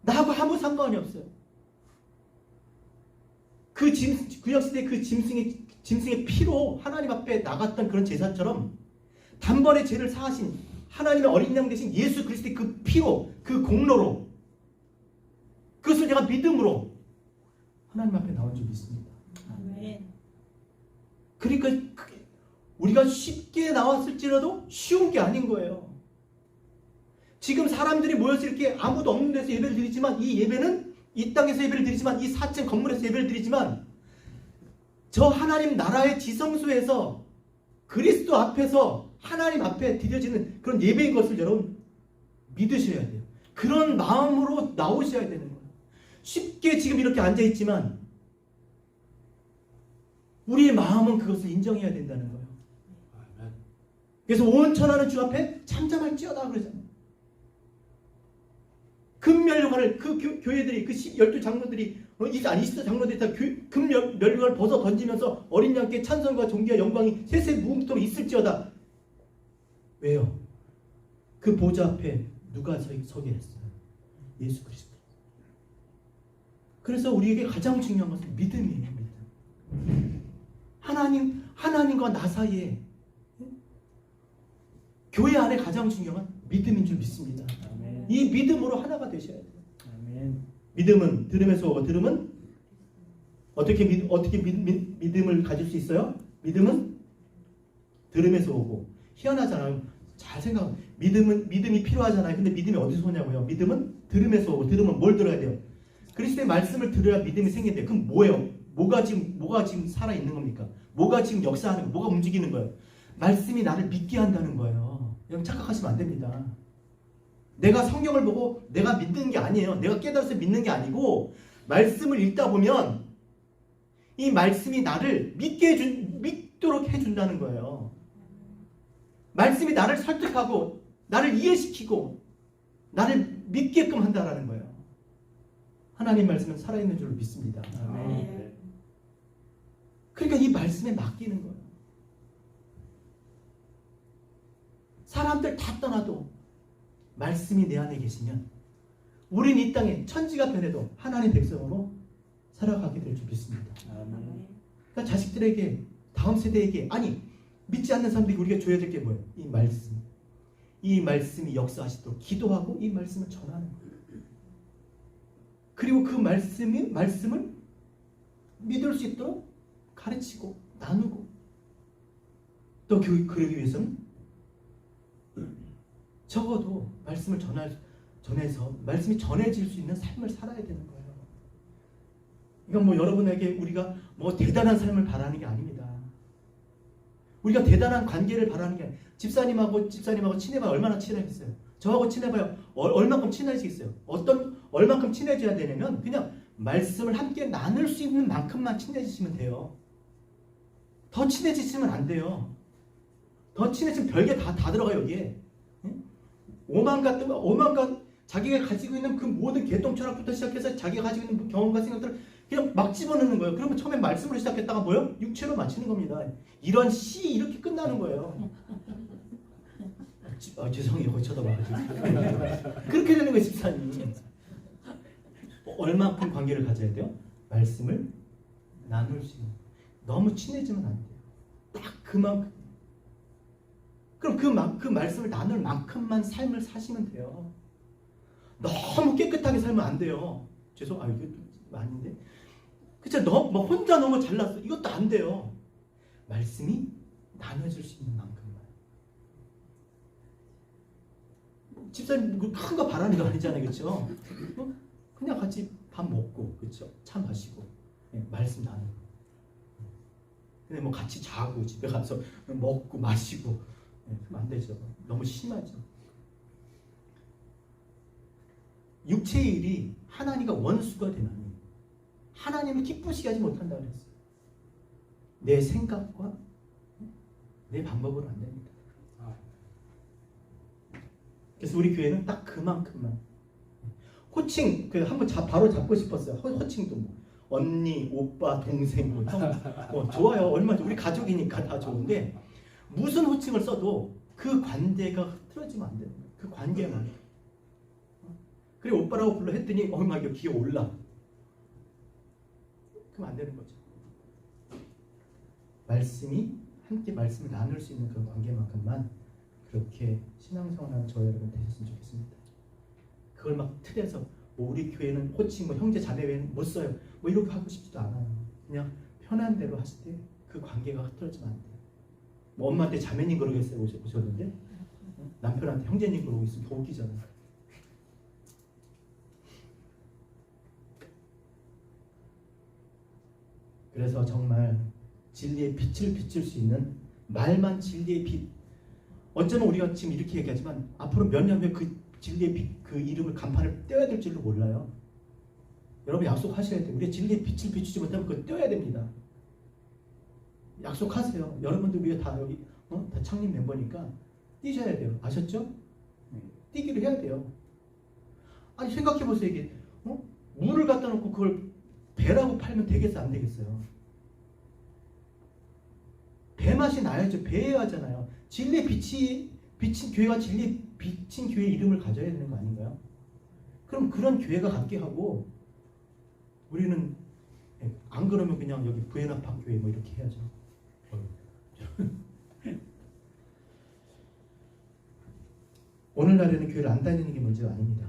나하고 아무 상관이 없어요. 그 구약시대 그 짐승의 피로 하나님 앞에 나갔던 그런 제사처럼 단번에 죄를 사하신 하나님의 어린 양 대신 예수 그리스도의 그 피로 그 공로로 그것을 내가 믿음으로 하나님 앞에 나온 적이 있습니다. 아멘. 그러니까 우리가 쉽게 나왔을지라도 쉬운 게 아닌 거예요. 지금 사람들이 모여서 이렇게 아무도 없는 데서 예배를 드리지만 이 예배는 이 땅에서 예배를 드리지만 이 4층 건물에서 예배를 드리지만 저 하나님 나라의 지성소에서 그리스도 앞에서 하나님 앞에 드려지는 그런 예배인 것을 여러분 믿으셔야 돼요. 그런 마음으로 나오셔야 되는 거예요. 쉽게 지금 이렇게 앉아있지만 우리의 마음은 그것을 인정해야 된다는 거예요. 그래서 온 천하는 주 앞에 잠잠할지어다 그러잖아요. 금면류관을 그 교회들이 그 12 장로들이 20 장로들이 다 금면류관을 벗어 던지면서 어린 양께 찬송과 존귀와 영광이 세세 무궁토록 있을지어다. 왜요? 그 보좌 앞에 누가 서게 했어요? 예수 그리스도. 그래서 우리에게 가장 중요한 것은 믿음이에요. 믿음. 하나님과 나 사이에 교회 안에 가장 중요한 믿음인 줄 믿습니다. 아멘. 이 믿음으로 하나가 되셔야 돼요. 아멘. 믿음은 들음에서 오고 들음은 어떻게 믿음을 가질 수 있어요? 믿음은 들음에서 오고. 희한하잖아요. 잘 생각하면 믿음이 필요하잖아요. 근데 믿음이 어디서 오냐고요? 믿음은 들음에서 오고. 들음은 뭘 들어야 돼요? 그리스도의 말씀을 들어야 믿음이 생긴대요. 그럼 뭐예요? 뭐가 지금 살아 있는 겁니까? 뭐가 지금 역사하는 거예요? 뭐가 움직이는 거예요? 말씀이 나를 믿게 한다는 거예요. 여러분 착각하시면 안 됩니다. 내가 성경을 보고 내가 믿는 게 아니에요. 내가 깨달아서 믿는 게 아니고 말씀을 읽다 보면 이 말씀이 나를 믿도록 해준다는 거예요. 말씀이 나를 설득하고 나를 이해시키고 나를 믿게끔 한다라는 거예요. 하나님 말씀은 살아있는 줄로 믿습니다. 아멘. 그러니까 이 말씀에 맡기는 거예요. 사람들 다 떠나도 말씀이 내 안에 계시면 우린 이 땅에 천지가 변해도 하나님 백성으로 살아가게 될 줄 믿습니다. 아멘. 그러니까 자식들에게 다음 세대에게 아니 믿지 않는 사람들이 우리가 줘야 될 게 뭐예요? 이 말씀. 이 말씀이 역사하시도록 기도하고 이 말씀을 전하는 거예요. 그리고 그 말씀을 믿을 수 있도록 가르치고 나누고 또 그러기 위해서는 적어도 말씀을 전해서 말씀이 전해질 수 있는 삶을 살아야 되는 거예요. 이건 뭐 여러분에게 우리가 뭐 대단한 삶을 바라는 게 아닙니다. 우리가 대단한 관계를 바라는 게 아니에요. 집사님하고 친해봐야 얼마나 친해겠어요? 저하고 친해봐요. 얼만큼 친해지겠어요? 얼만큼 친해져야 되냐면 그냥 말씀을 함께 나눌 수 있는 만큼만 친해지시면 돼요. 더 친해지시면 안 돼요. 더 친해지면 별게 다 들어가요 여기에. 오만과 자기가 가지고 있는 그 모든 개똥 철학부터 시작해서 자기가 가지고 있는 경험과 생각들을 그냥 막 집어넣는 거예요. 그러면 처음에 말씀으로 시작했다가 뭐요? 육체로 마치는 겁니다. 이런 시 이렇게 끝나는 거예요. 죄송해요. 거기 쳐다봐가지고. 그렇게 되는 거예요. 집사님. 얼마큼 관계를 가져야 돼요? 말씀을 나눌 수 있는. 너무 친해지면 안 돼요. 딱 그만큼. 그럼 그 말씀을 나눌 만큼만 삶을 사시면 돼요. 너무 깨끗하게 살면 안 돼요. 이거 아닌데. 그쵸? 뭐 혼자 너무 잘났어. 이것도 안 돼요. 말씀이 나눠질 수 있는 만큼만. 집사님 큰 거 바라는 거 아니잖아요. 그렇죠? 그냥 같이 밥 먹고 그렇죠? 차 마시고 말씀 나누고. 근데 뭐 같이 자고 집에 가서 먹고 마시고 그러면 안 되죠. 너무 심하죠. 육체의 일이 하나님과 원수가 되나니 하나님을 기쁘시게 하지 못한다고 그랬어요. 내 생각과 내 방법으로 안 됩니다. 그래서 우리 교회는 딱 그만큼만 호칭 한번 바로 잡고 싶었어요. 호칭도 뭐 언니, 오빠, 동생, 뭐 형, 좋아요. 얼마나 우리 가족이니까 다 좋은데 무슨 호칭을 써도 그 관계가 흐트러지면 안 돼요. 그 관계만. 그래 오빠라고 불러 했더니 막 기어 올라. 그럼 안 되는 거죠. 말씀이 함께 말씀을 나눌 수 있는 그런 관계만큼만 그렇게 신앙생활하는 저 여러분 되셨으면 좋겠습니다. 그걸 막 틀에서 뭐 우리 교회는 호칭 뭐 형제 자매 외에는 못 써요. 뭐 이렇게 하고 싶지도 않아요. 그냥 편한 대로 하실 때 그 관계가 흐트러지면 안 돼요. 뭐 엄마한테 자매님 그러겠어요 오셨는데 남편한테 형제님 그러고 있으면 더 웃기잖아요. 그래서 정말 진리의 빛을 비출 수 있는 말만 진리의 빛. 어쩌면 우리가 지금 이렇게 얘기하지만 앞으로 몇 년 후에 그 진리의 빛, 그 이름을 간판을 떼어야 될 줄도 몰라요. 여러분 약속하셔야 돼요. 우리가 진리의 빛을 비추지 못하면 그걸 떼어야 됩니다. 약속하세요. 여러분들 위해 다 여기 다 창립 멤버니까 뛰셔야 돼요. 아셨죠? 뛰기를 해야 돼요. 아니 생각해 보세요. 이게 물을 갖다 놓고 그걸 배라고 팔면 되겠어 안 되겠어요? 배 맛이 나야죠. 배여야 하잖아요. 진리의 비친 교회가 진리의 비친 교회 이름을 가져야 되는 거 아닌가요? 그럼 그런 교회가 갖게 하고 우리는 안 그러면 그냥 여기 부에나파 교회 뭐 이렇게 해야죠. 오늘날에는 교회를 안 다니는 게 문제가 아닙니다.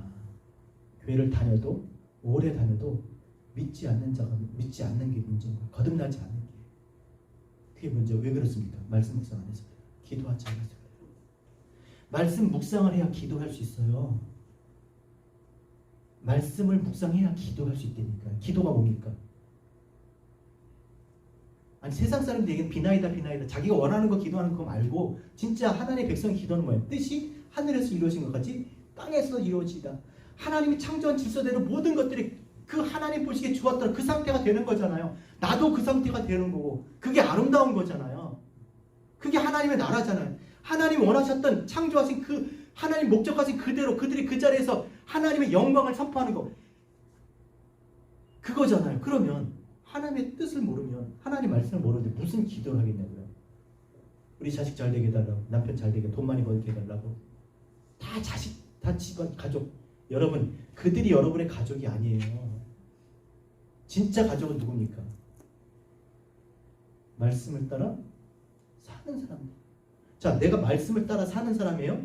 교회를 다녀도 오래 다녀도 믿지 않는 게 문제인 거예요. 거듭나지 않는 게. 그게 문제예요. 왜 그렇습니까? 말씀 묵상 안 해서 기도하지 않아서 그래요. 말씀 묵상을 해야 기도할 수 있어요. 말씀을 묵상해야 기도할 수 있다니까요. 기도가 뭡니까? 아니 세상 사람들에게는 비나이다 자기가 원하는 거 기도하는 거 말고 진짜 하나님의 백성의 기도는 뭐예요? 뜻이 하늘에서 이루어진 것 같이 땅에서 이루어지다. 하나님이 창조한 질서대로 모든 것들이 그 하나님 보시기에 좋았더라 그 상태가 되는 거잖아요. 나도 그 상태가 되는 거고 그게 아름다운 거잖아요. 그게 하나님의 나라잖아요. 하나님이 원하셨던 창조하신 그 하나님 목적하신 그대로 그들이 그 자리에서 하나님의 영광을 선포하는 거 그거잖아요. 그러면 하나님의 뜻을 모르면 하나님 말씀을 모르는데 무슨 기도를 하겠냐고요. 우리 자식 잘 되게 해달라고 남편 잘 되게 돈 많이 벌게 해달라고 다 자식 다 집안 가족 여러분 그들이 여러분의 가족이 아니에요. 진짜 가족은 누굽니까? 말씀을 따라 사는 사람들. 자 내가 말씀을 따라 사는 사람이에요.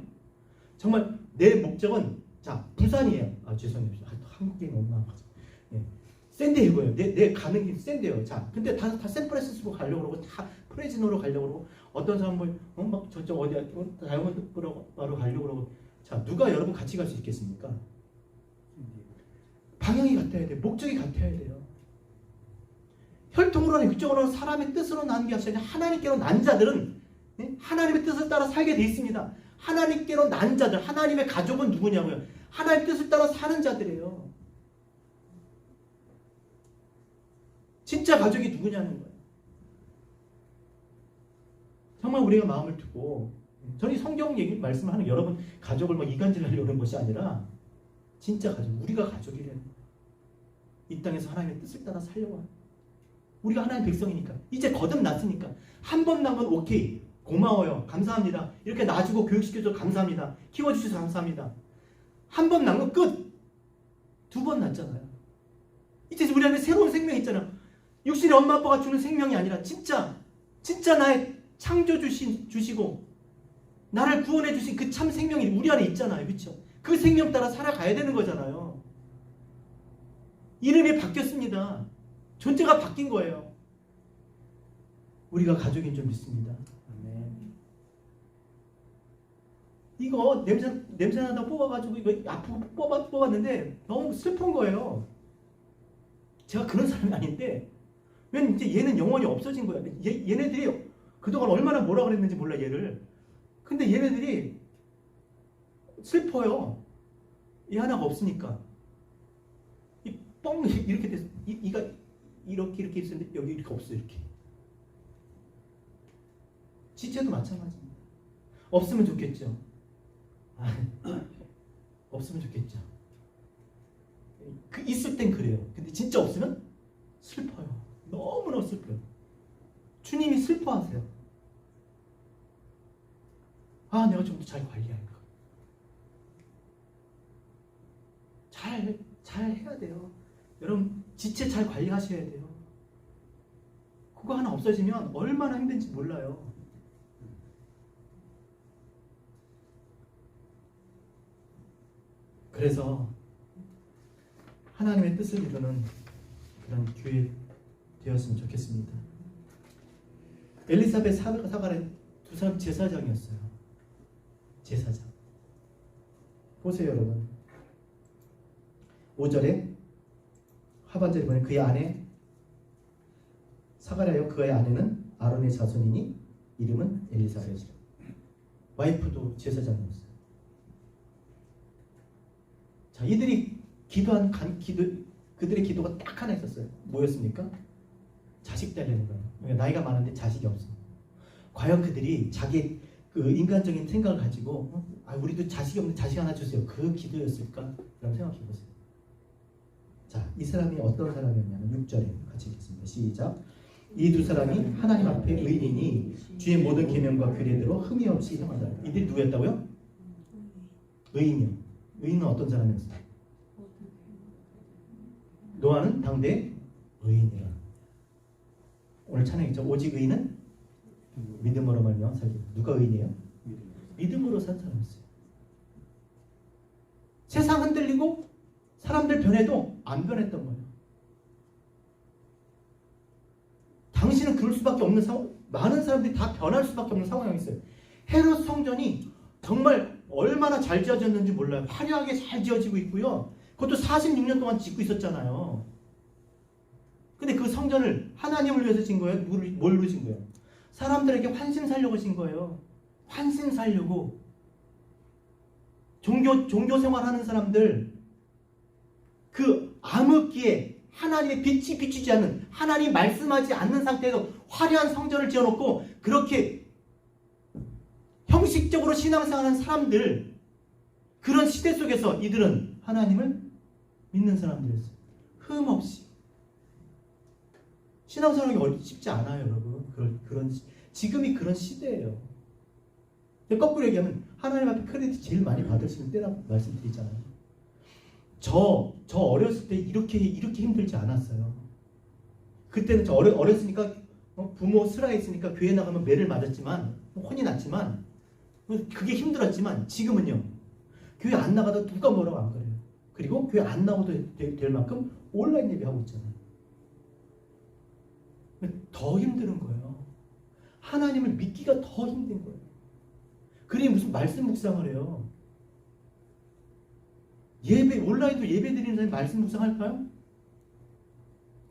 정말 내 목적은 자 부산이에요. 아 죄송해요. 한국에 너무 많아서. 예. 샌디에고예요. 내 가는 길 샌디에요. 자 근데 다 샌프란시스코 가려고 그러고 다 프레지노로 가려고 그러고 어떤 사람은 막 저쪽 어디야 다이아몬드바로 가려고 그러고 자 누가 여러분 같이 갈 수 있겠습니까? 방향이 같아야 돼요. 목적이 같아야 돼요. 혈통으로나 육적으로나 사람의 뜻으로 나는 게 아니라 하나님께로 난 자들은 하나님의 뜻을 따라 살게 돼 있습니다. 하나님께로 난 자들, 하나님의 가족은 누구냐고요? 하나님의 뜻을 따라 사는 자들이에요. 진짜 가족이 누구냐는 거예요. 정말 우리가 마음을 두고 저는 성경 얘기 말씀하는 여러분 가족을 뭐 이간질하려고 하는 것이 아니라 진짜 가족, 우리가 가족이라는 거예요. 이 땅에서 하나님의 뜻을 따라 살려고 하는 우리가 하나님의 백성이니까 이제 거듭났으니까 한 번 낳으면 오케이 고마워요 감사합니다 이렇게 놔주고 교육시켜줘서 감사합니다 키워주셔서 감사합니다 한 번 낳으면 끝 두 번 낳잖아요 이제 우리 안에 새로운 생명이 있잖아요 육신의 엄마 아빠가 주는 생명이 아니라 진짜 나의 창조 주시고 나를 구원해 주신 그 참 생명이 우리 안에 있잖아요 그렇죠? 그 생명 따라 살아가야 되는 거잖아요 이름이 바뀌었습니다 존재가 바뀐 거예요. 우리가 가족인 줄 믿습니다. 아멘. 이거 냄새나다 뽑아가지고 이거 아프고 뽑았는데 너무 슬픈 거예요. 제가 그런 사람이 아닌데 왜 이제 얘는 영원히 없어진 거야. 얘네들이 그동안 얼마나 뭐라 그랬는지 몰라 얘를. 근데 얘네들이 슬퍼요. 얘 하나가 없으니까. 이 뻥 이렇게 돼서 이가 이렇게 있었는데 여기 이렇게 없어 이렇게. 지체도 마찬가지입니다. 없으면 좋겠죠. 없으면 좋겠죠. 있을 땐 그래요. 근데 진짜 없으면 슬퍼요. 너무너무 슬퍼요. 주님이 슬퍼하세요. 내가 좀 더 잘 관리할까. 잘 해야 돼요. 여러분 지체 잘 관리하셔야 돼요. 그거 하나 없어지면 얼마나 힘든지 몰라요. 그래서 하나님의 뜻을 이루는 그런 교회 되었으면 좋겠습니다. 엘리사벳 사가랴 두 사람 제사장이었어요. 제사장. 보세요 여러분. 5절에 하반절에 보면 그의 아내 사가랴요 그의 아내는 아론의 자손이니 이름은 엘리사벳이라. 와이프도 제사장이었어요. 자, 이들이 기도한 그들의 기도가 딱 하나 있었어요. 뭐였습니까? 자식 달라는 거예요. 그러니까 나이가 많은데 자식이 없어. 과연 그들이 자기 그 인간적인 생각을 가지고 우리도 자식이 없는데 자식 하나 주세요. 그 기도였을까? 라고 생각해 보세요. 자, 이 사람이 어떤 사람이었냐면 6절에 같이 읽겠습니다. 시작. 이 두 사람이 하나님 앞에 의인이니 주의 모든 계명과 규례대로 흠이 없이 행한다. 이들이 누구였다고요? 의인이요. 의인은 어떤 사람이었어요? 노아는 당대 의인이라. 오늘 찬양했죠. 오직 의인은 믿음으로 말미암아 살리라. 누가 의인이에요? 믿음으로 산 사람이었어요. 세상 흔들리고 사람들 변해도 안 변했던 거예요. 당신은 그럴 수밖에 없는 상황, 많은 사람들이 다 변할 수밖에 없는 상황이 있어요. 헤롯 성전이 정말 얼마나 잘 지어졌는지 몰라요. 화려하게 잘 지어지고 있고요. 그것도 46년 동안 짓고 있었잖아요. 근데 그 성전을 하나님을 위해서 진 거예요? 뭘로 진 거예요? 사람들에게 환심 살려고 진 거예요. 환심 살려고. 종교 생활하는 사람들, 그 암흑기에 하나님의 빛이 비추지 않는, 하나님 말씀하지 않는 상태에서 화려한 성전을 지어놓고 그렇게 형식적으로 신앙생활하는 사람들, 그런 시대 속에서 이들은 하나님을 믿는 사람들이었어요. 흠 없이. 신앙생활이 쉽지 않아요, 여러분. 지금이 그런 시대예요. 거꾸로 얘기하면 하나님 앞에 크레딧 제일 많이 받으시는 때라고 말씀드리잖아요. 저 어렸을 때 이렇게 힘들지 않았어요. 그때는 저 어렸으니까 부모 슬하했으니까 교회 나가면 매를 맞았지만 혼이 났지만 그게 힘들었지만 지금은요. 교회 안 나가도 누가 뭐라고 안 그래요. 그리고 교회 안 나가도 될 만큼 온라인 예배하고 있잖아요. 더 힘든 거예요. 하나님을 믿기가 더 힘든 거예요. 그러니 무슨 말씀 묵상을 해요. 온라인도 예배 드리는 사람이 말씀 묵상할까요?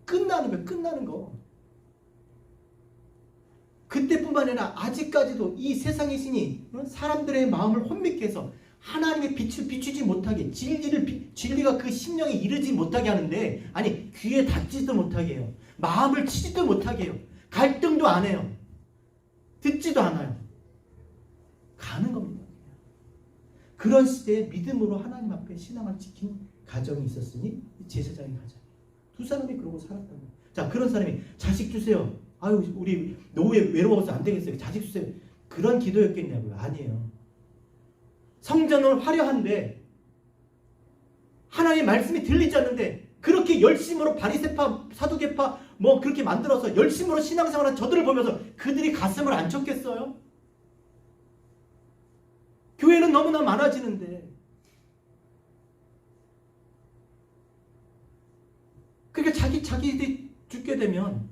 끝나는 거. 그때뿐만 아니라 아직까지도 이 세상의 신이 사람들의 마음을 혼미케 해서 하나님의 빛을 비추지 못하게, 진리가 그 심령에 이르지 못하게 하는데, 아니 귀에 닿지도 못하게 해요. 마음을 치지도 못하게 해요. 갈등도 안 해요. 듣지도 않아요. 가는 겁니다. 그런 시대에 믿음으로 하나님 앞에 신앙을 지킨 가정이 있었으니 제사장의 가정. 두 사람이 그러고 살았던 거예요. 자, 그런 사람이 자식 주세요. 아유, 우리 노후에 외로워서 안 되겠어요. 자식 주세요. 그런 기도였겠냐고요. 아니에요. 성전은 화려한데 하나님의 말씀이 들리지 않는데 그렇게 열심으로 바리새파, 사두개파 그렇게 만들어서 열심으로 신앙생활한 저들을 보면서 그들이 가슴을 안 쳤겠어요? 교회는 너무나 많아지는데. 그러니까 자기들이 죽게 되면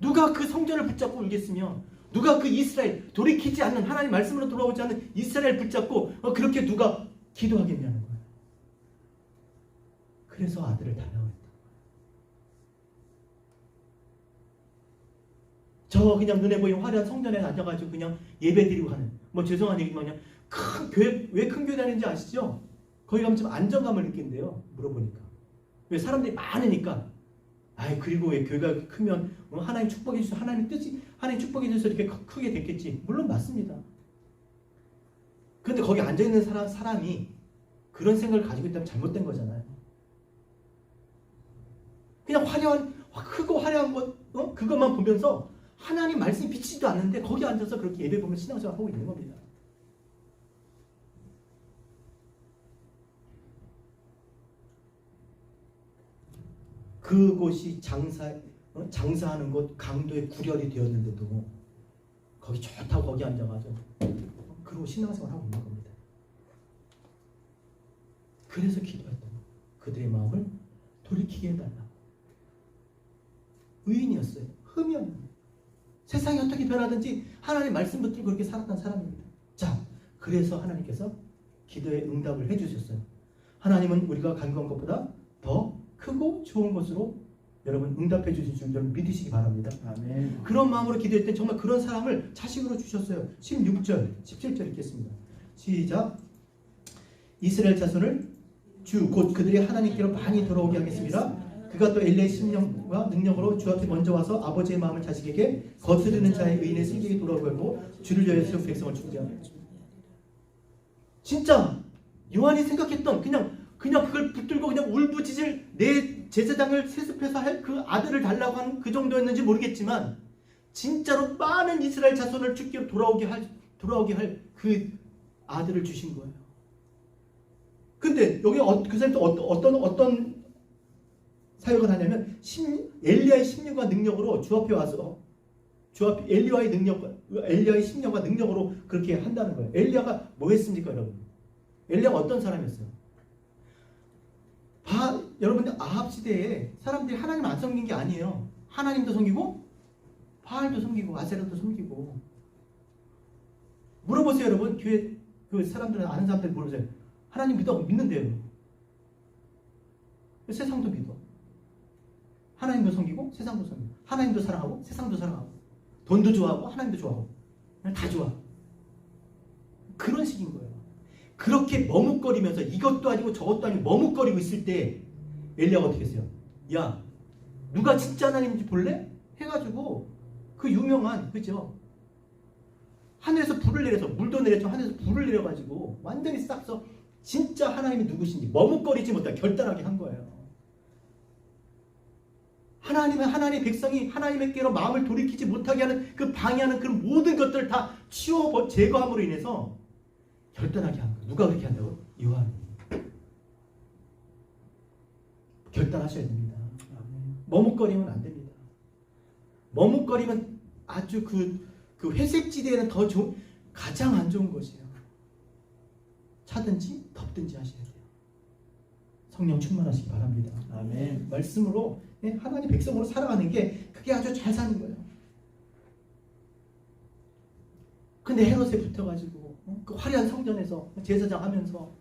누가 그 성전을 붙잡고 울겠으며, 누가 그 이스라엘, 돌이키지 않는, 하나님 말씀으로 돌아오지 않는 이스라엘 붙잡고 그렇게 누가 기도하겠냐는 거예요. 그래서 아들을 달라고 했다. 저 그냥 눈에 보이는 화려한 성전에 앉아가지고 그냥 예배 드리고 하는, 죄송한 얘기만요. 큰 교회, 왜 큰 교회 다니는지 아시죠? 거기 가면 좀 안정감을 느낀대요. 물어보니까. 왜? 사람들이 많으니까. 그리고 왜 교회가 크면 하나님 축복해 주셔서, 하나님 뜻이, 하나님 축복해 주셔서 이렇게 크게 됐겠지. 물론 맞습니다. 그런데 거기 앉아있는 사람이 그런 생각을 가지고 있다면 잘못된 거잖아요. 그냥 크고 화려한 것, 그것만 보면서 하나님 말씀이 비치지도 않는데 거기 앉아서 그렇게 예배 보면 신앙생활 하고 있는 겁니다. 그곳이 장사하는 곳, 강도의 구렬이 되었는데도 거기 좋다고 거기 앉아가지고 그러고 신앙생활 하고 있는 겁니다. 그래서 기도했던 거예요. 그들의 마음을 돌이키게 해달라고. 의인이었어요. 흠이 없는 거예요. 세상이 어떻게 변하든지 하나님 말씀 붙들고 그렇게 살았던 사람입니다. 자, 그래서 하나님께서 기도에 응답을 해주셨어요. 하나님은 우리가 간구한 것보다 더 크고 좋은 것으로 여러분 응답해 주실 줄 여러분 믿으시기 바랍니다. 아멘. 그런 마음으로 기도할 때 정말 그런 사람을 자식으로 주셨어요. 16절, 17절 읽겠습니다. 시작. 이스라엘 자손을 주 곧 그들의 하나님께로 많이 돌아오게 하겠습니다. 그가 또 엘리야의 심령과 능력으로 주 앞에 먼저 와서 아버지의 마음을 자식에게 거스르는 자의 의인의 슬기에 돌아오고 주를 위하여 세운 백성을 준비하라. 진짜 요한이 생각했던 그냥 그걸 붙들고 그냥 울부짖을 내 제사장을 세습해서 할 그 아들을 달라고 하는 그 정도였는지 모르겠지만 진짜로 많은 이스라엘 자손을 주께로 돌아오게 할 그 아들을 주신 거예요. 근데 여기 그 사람이 또 어떤 사역을 하냐면 엘리야의 심령과 능력으로 주 앞에 와서 주 앞에 엘리야의 심령과 능력으로 그렇게 한다는 거예요. 엘리야가 뭐 했습니까, 여러분? 엘리야가 어떤 사람이었어요? 여러분들 아합 시대에 사람들이 하나님 안 섬긴 게 아니에요. 하나님도 섬기고 바알도 섬기고 아세라도 섬기고. 물어보세요, 여러분. 교회 그 사람들은 아는 사람들 물어보세요. 하나님 믿는데요. 세상도 믿어. 하나님도 섬기고 세상도 섬기고 하나님도 사랑하고 세상도 사랑하고 돈도 좋아하고 하나님도 좋아하고 다 좋아. 그런 식인 거예요. 그렇게 머뭇거리면서 이것도 아니고 저것도 아니고 머뭇거리고 있을 때 엘리야가 어떻게 했어요? 야, 누가 진짜 하나님인지 볼래? 해가지고 그 유명한 그죠? 하늘에서 불을 내려서 물도 내렸죠. 하늘에서 불을 내려가지고 완전히 싹서 진짜 하나님이 누구신지 머뭇거리지 못하게 결단하게 한 거예요. 하나님의 백성이 하나님께로 마음을 돌이키지 못하게 하는 그 방해하는 그 모든 것들을 다 제거함으로 인해서 결단하게 한 거예요. 누가 그렇게 한다고? 요한이. 결단하셔야 됩니다. 머뭇거리면 안 됩니다. 머뭇거리면 아주 그 회색지대에는 가장 안 좋은 것이에요. 차든지 덥든지 하셔야 돼요. 성령 충만하시기 바랍니다. 아멘. 말씀으로 하나님 백성으로 살아가는 게 그게 아주 잘 사는 거예요. 근데 헤롯에 붙어가지고 그 화려한 성전에서 제사장 하면서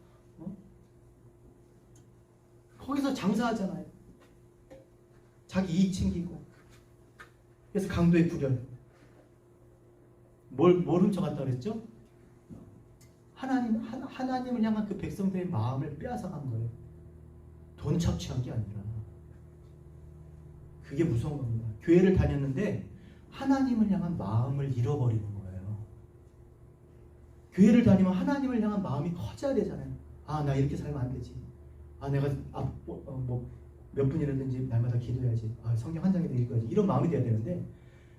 거기서 장사하잖아요. 자기 이익 챙기고. 그래서 강도의 구별. 뭘 훔쳐갔다 그랬죠? 하나님을 향한 그 백성들의 마음을 빼앗아간 거예요. 돈 착취한 게 아니라. 그게 무서운 겁니다. 교회를 다녔는데 하나님을 향한 마음을 잃어버리는 거예요. 교회를 다니면 하나님을 향한 마음이 커져야 되잖아요. 아, 나 이렇게 살면 안 되지. 아, 내가 몇 분이라든지 날마다 기도해야지. 아, 성경 한 장이 읽어야지. 이런 마음이 돼야 되는데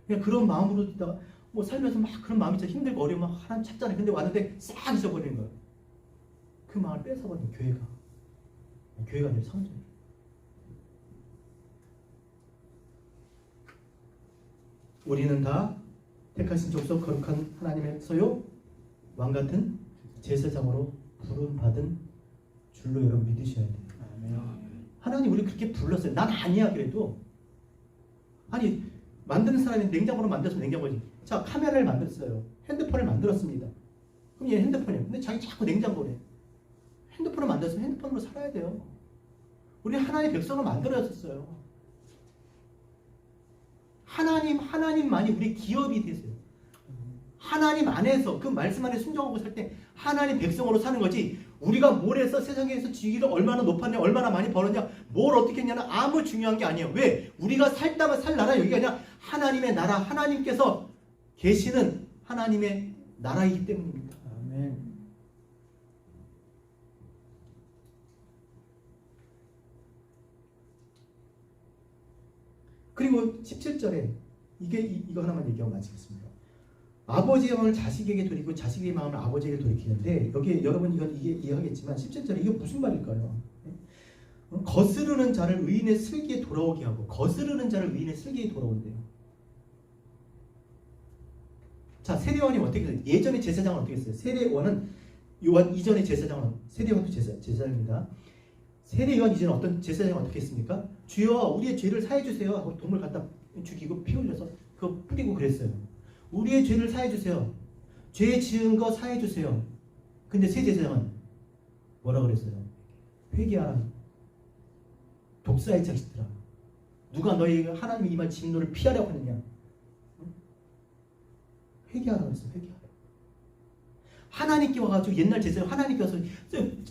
그냥 그런 마음으로 있다가 살면서 막 그런 마음이 진짜 힘들고 어려우면 하나님 찾잖아요. 근데 왔는데 싹 잊어버리는 거예요. 그 마음을 뺏어버리는 교회가 아니라 성전이에요. 우리는 다 택하신 족속 거룩한 하나님의 서요 왕같은 제사장으로 부름받은 줄로 여러분 믿으셔야 돼요. 하나님 우리 그렇게 불렀어요. 난 아니야 그래도. 아니 만드는 사람이 냉장고로 만들어서 냉장고지. 자, 카메라를 만들었어요. 핸드폰을 만들었습니다. 그럼 얘 핸드폰이에요. 근데 자기 자꾸 냉장고래. 핸드폰을 만들었으면 핸드폰으로 살아야 돼요. 우리 하나님의 백성을 만들어졌어요. 하나님만이 우리 기업이 되세요. 하나님 안에서 그 말씀 안에 순종하고 살 때 하나님 백성으로 사는 거지. 우리가 뭘 해서 세상에서 지위를 얼마나 높았냐, 얼마나 많이 벌었냐, 뭘 어떻게 했냐는 아무 중요한 게 아니에요. 왜? 우리가 살 나라 여기가 아니라 하나님의 나라, 하나님께서 계시는 하나님의 나라이기 때문입니다. 아멘. 그리고 17절에 이거 하나만 얘기하고 마치겠습니다. 아버지의 마음을 자식에게 돌이키고 자식의 마음을 아버지에게 돌이키는데 여기 여러분 이게 이해하겠지만 17절에 이게 무슨 말일까요? 거스르는 자를 의인의 슬기에 돌아오게 하고 거스르는 자를 의인의 슬기에 돌아온대요. 자, 세례요한이 어떻게 했어요? 예전에 제사장은 어떻게 했어요? 세례요한은 요한 이전의 제사장은 세례요한도 제사장입니다. 세례요한 이전에 어떤 제사장은 어떻게 했습니까? 주여 우리의 죄를 사해 주세요 하고 동물 갖다 죽이고 피 흘려서 그거 뿌리고 그랬어요. 우리의 죄를 사해 주세요. 죄 지은 거 사해 주세요. 근데 새 제사장은 뭐라 그랬어요? 회개하라. 독사의 자식들아. 누가 너희 하나님의 임할 진노를 피하려고 하느냐? 회개하라고 했어요. 회개하라. 하나님께 와가지고 옛날 제사장 하나님께 와서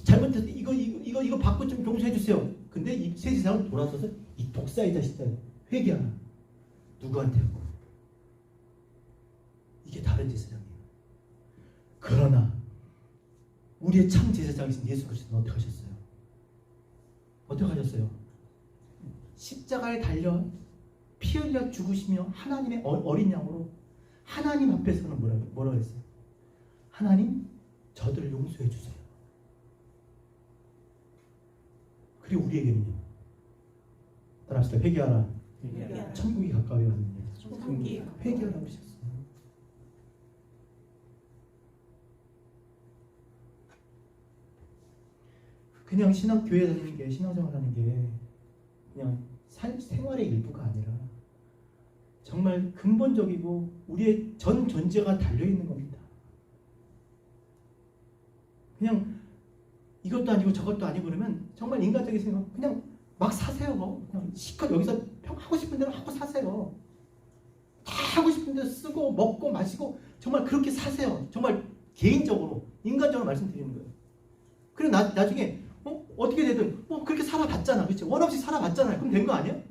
잘못했을 때 이거 받고 좀 용서해 주세요. 근데 이 새 제사장은 돌아서서 이 독사이자 진짜 회개하라. 누구한테 하고? 이게 다른 제사장이에요. 그러나 우리의 참 제사장이신 예수 그리스도는 어떻게 하셨어요? 어떻게 하셨어요? 십자가에 달려 피 흘려 죽으시며 하나님의 어린 양으로 하나님 앞에서는 뭐라고 했어요? 하나님, 저들을 용서해 주세요. 그리고 우리에게는요. 따라합시다. 회개하라. 회개하라. 천국이 가까이 왔느냐. 천국이 회개하라고 하셨어요. 그냥 교회 다니는 게, 신앙생활 하는 게 그냥 생활의 일부가 아니라 정말 근본적이고 우리의 전 존재가 달려있는 겁니다. 그냥 이것도 아니고 저것도 아니고 그러면 정말 인간적인 생각 그냥 막 사세요. 그냥 실컷 여기서 하고 싶은 대로 하고 사세요. 다 하고 싶은 대로 쓰고 먹고 마시고 정말 그렇게 사세요. 정말 개인적으로 인간적으로 말씀드리는 거예요. 그리고 나중에 어떻게 되든 그렇게 살아봤잖아. 그렇지? 원 없이 살아봤잖아요. 그럼 된 거 아니야?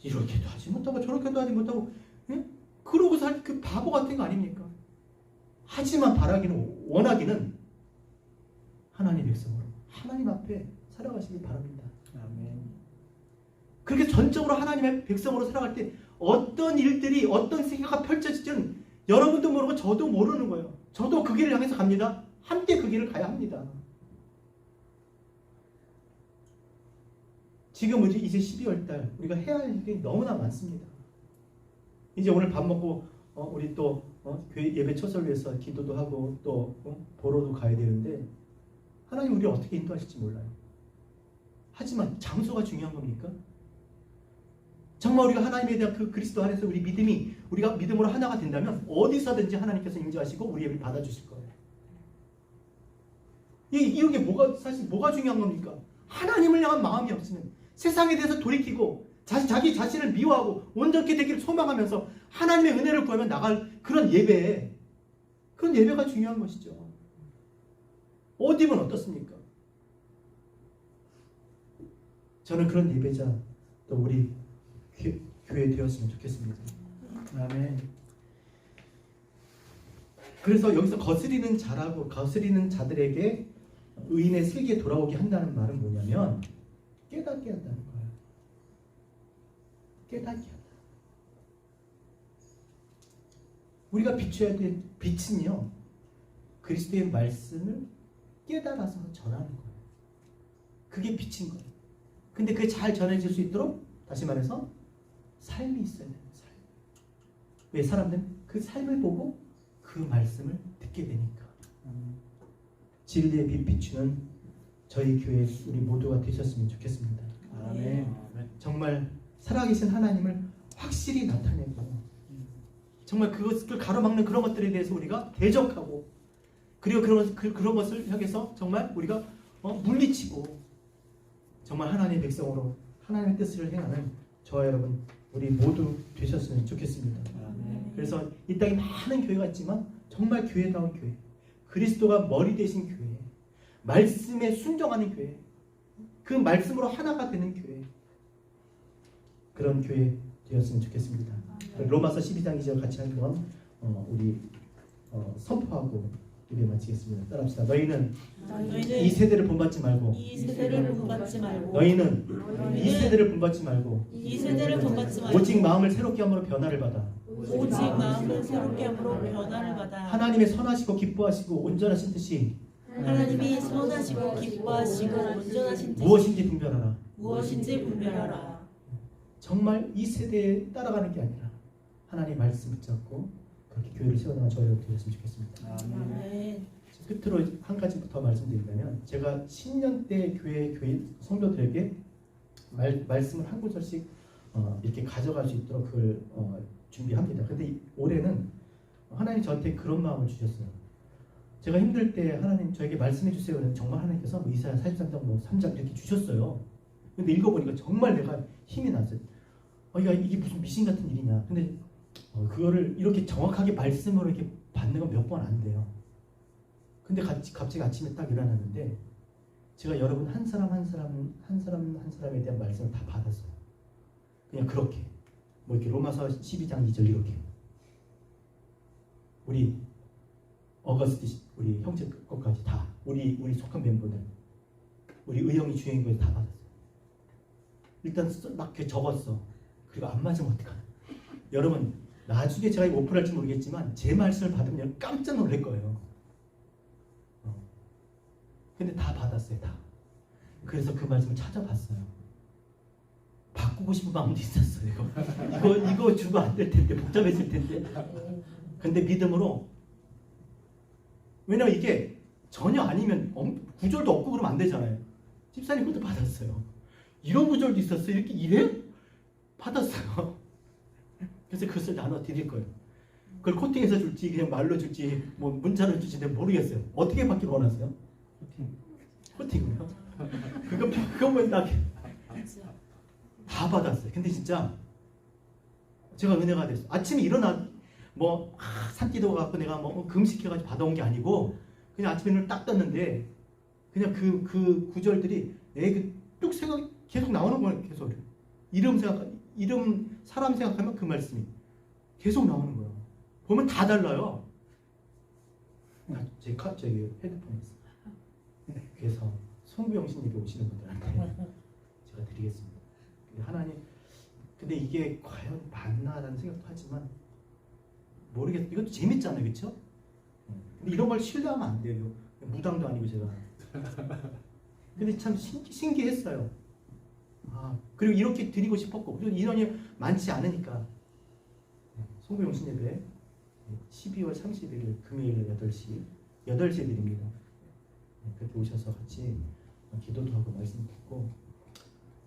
이렇게도 하지 못하고 저렇게도 하지 못하고 그러고 살 그 바보 같은 거 아닙니까? 하지만 원하기는 하나님 백성으로 하나님 앞에 살아가시길 바랍니다. 아멘. 그렇게 전적으로 하나님의 백성으로 살아갈 때 어떤 일들이 어떤 세계가 펼쳐질지는 여러분도 모르고 저도 모르는 거예요. 저도 그 길을 향해서 갑니다. 함께 그 길을 가야 합니다. 지금 이제 12월달 우리가 해야 할 일이 너무나 많습니다. 이제 오늘 밥 먹고 우리 또 교회 예배 초설 위해서 기도도 하고 또 보러도 가야 되는데 하나님 우리 어떻게 인도하실지 몰라요. 하지만 장소가 중요한 겁니까? 정말 우리가 하나님에 대한 그 그리스도 안에서 우리가 믿음으로 하나가 된다면 어디서든지 하나님께서 임재하시고 우리 예배를 받아주실 거예요. 이게 사실 뭐가 중요한 겁니까? 하나님을 향한 마음이 없으면 세상에 대해서 돌이키고 자기 자신을 미워하고 온전케 되기를 소망하면서 하나님의 은혜를 구하며 나갈 그런 예배가 중요한 것이죠. 어디면 어떻습니까? 저는 그런 예배자 또 우리 교회 되었으면 좋겠습니다. 아멘. 그래서 여기서 거스리는 자들에게 의인의 슬기에 돌아오게 한다는 말은 뭐냐면 깨닫게 한다는 거예요. 깨닫게 한다. 우리가 비춰야 될 빛은요, 그리스도의 말씀을 깨달아서 전하는 거예요. 그게 빛인 거예요. 근데 그게 잘 전해질 수 있도록 다시 말해서 삶이 있어야 돼요. 삶. 왜? 사람들은 그 삶을 보고 그 말씀을 듣게 되니까. 진리의 빛 비추는 저희 교회 우리 모두가 되셨으면 좋겠습니다. 아멘. 정말 살아계신 하나님을 확실히 나타내고 정말 그것을 가로막는 그런 것들에 대해서 우리가 대적하고 그리고 그런 것을 향해서 정말 우리가 물리치고 정말 하나님의 백성으로 하나님의 뜻을 행하는 저와 여러분 우리 모두 되셨으면 좋겠습니다. 아멘. 그래서 이 땅에 많은 교회가 있지만 정말 교회다운 교회, 그리스도가 머리 되신 교회, 말씀에 순종하는 교회, 그 말씀으로 하나가 되는 교회, 그런 교회 되었으면 좋겠습니다. 로마서 12장 2절 같이 한번 우리 선포하고 예배 마치겠습니다. 따라합시다. 너희는 이 세대를 본받지 말고 이 세대를 본받지 말고 너희는 이 세대를 본받지 말고 이 세대를 본받지 말고 오직 마음을 새롭게 함으로 변화를 받아 오직 마음을 새롭게 함으로 변화를 받아 하나님의 선하시고 기뻐하시고 온전하신 뜻이 하나님이 선하시고 기뻐하시고 온전하신 뜻이 무엇인지 분별하라. 무엇인지 분별하라. 정말 이 세대에 따라가는 게 아니라 하나님의 말씀 붙잡고 그렇게 교회를 세워나가 저희를 되었으면 좋겠습니다. 아멘. 끝으로 한 가지 더 말씀드리자면 제가 10년 때 교회 성도들에게 말씀을 한 구절씩 이렇게 가져갈 수 있도록 그걸 준비합니다. 근데 올해는 하나님 저한테 그런 마음을 주셨어요. 제가 힘들 때 하나님 저에게 말씀해 주세요. 정말 하나님께서 이사야 43장 3장 이렇게 주셨어요. 근데 읽어보니까 정말 내가 힘이 났어요. 이게 무슨 미신 같은 일이냐. 근데 그거를 이렇게 정확하게 말씀으로 이렇게 받는 건 몇 번 안 돼요. 근데 갑자기 아침에 딱 일어났는데 제가 여러분 한 사람에 대한 말씀을 다 받았어요. 그냥 그렇게 뭐 이렇게 로마서 12장 2절 이렇게 우리 어거스트 우리 형제 것까지 다 우리 속한 멤버들 우리 의형이 주행인 거에 다 받았어요. 일단 막 이렇게 적었어. 그리고 안 맞으면 어떡하나. 여러분 나중에 제가 이거 오픈할지 모르겠지만 제 말씀을 받으면 깜짝 놀랄 거예요. 근데 다 받았어요. 다. 그래서 그 말씀을 찾아봤어요. 바꾸고 싶은 마음도 있었어요. 이거 주고 안 될 텐데 복잡했을 텐데. 근데 믿음으로 왜냐면 이게 전혀 아니면 구절도 없고 그러면 안 되잖아요. 집사님 것도 받았어요. 이런 구절도 있었어요. 이렇게 이래요? 받았어요. 그래서 그것을 나눠 드릴 거예요. 그걸 코팅해서 줄지 그냥 말로 줄지 뭐 문자로 줄지 내가 모르겠어요. 어떻게 받기를 원하세요? 코팅이요? 그것만 다 받았어요. 근데 진짜 제가 은혜가 됐어요. 아침에 일어나 뭐 산기도 갖고 내가 뭐 금식해가지고 받아온 게 아니고 그냥 아침에 눈을 딱 떴는데 그냥 그 구절들이 내 뚝 생각 계속 나오는 거예요. 계속 이름 사람 생각하면 그 말씀이 계속 나오는 거예요. 보면 다 달라요. 제 저기 헤드폰에 있어요. 그래서 송구영신님이 오시는 분들한테 제가 드리겠습니다. 하나님, 근데 이게 과연 맞나라는 생각도 하지만 모르겠어요. 이것도 재밌잖아요, 그렇죠? 근데 이런 걸 신뢰하면 안 돼요. 무당도 아니고 제가. 근데 참 신기했어요. 그리고 이렇게 드리고 싶었고 그리고 인원이 많지 않으니까 송구영신 예배 12월 31일 금요일 8시에 드립니다. 그렇게 오셔서 같이 기도도 하고 말씀 듣고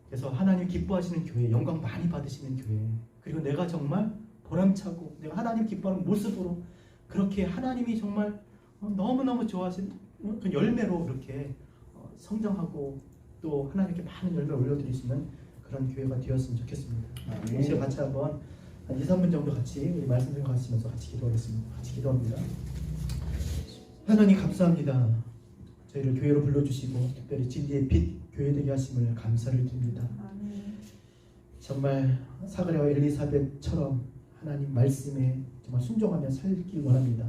그래서 하나님 기뻐하시는 교회, 영광 많이 받으시는 교회, 그리고 내가 정말 보람차고 내가 하나님 기뻐하는 모습으로 그렇게 하나님이 정말 너무너무 좋아하시는 그 열매로 그렇게 성장하고 또 하나님께 많은 열매를 올려드릴 수 있는 그런 교회가 되었으면 좋겠습니다. 우리 같이 한번 한 2, 3분 정도 같이 우리 말씀 생각하시면서 같이 기도하겠습니다. 같이 기도합니다. 하나님 감사합니다. 저희를 교회로 불러주시고 특별히 진리의 빛 교회 되게 하심을 감사를 드립니다. 정말 사가랴와 엘리사벳처럼 하나님 말씀에 정말 순종하며 살길 원합니다.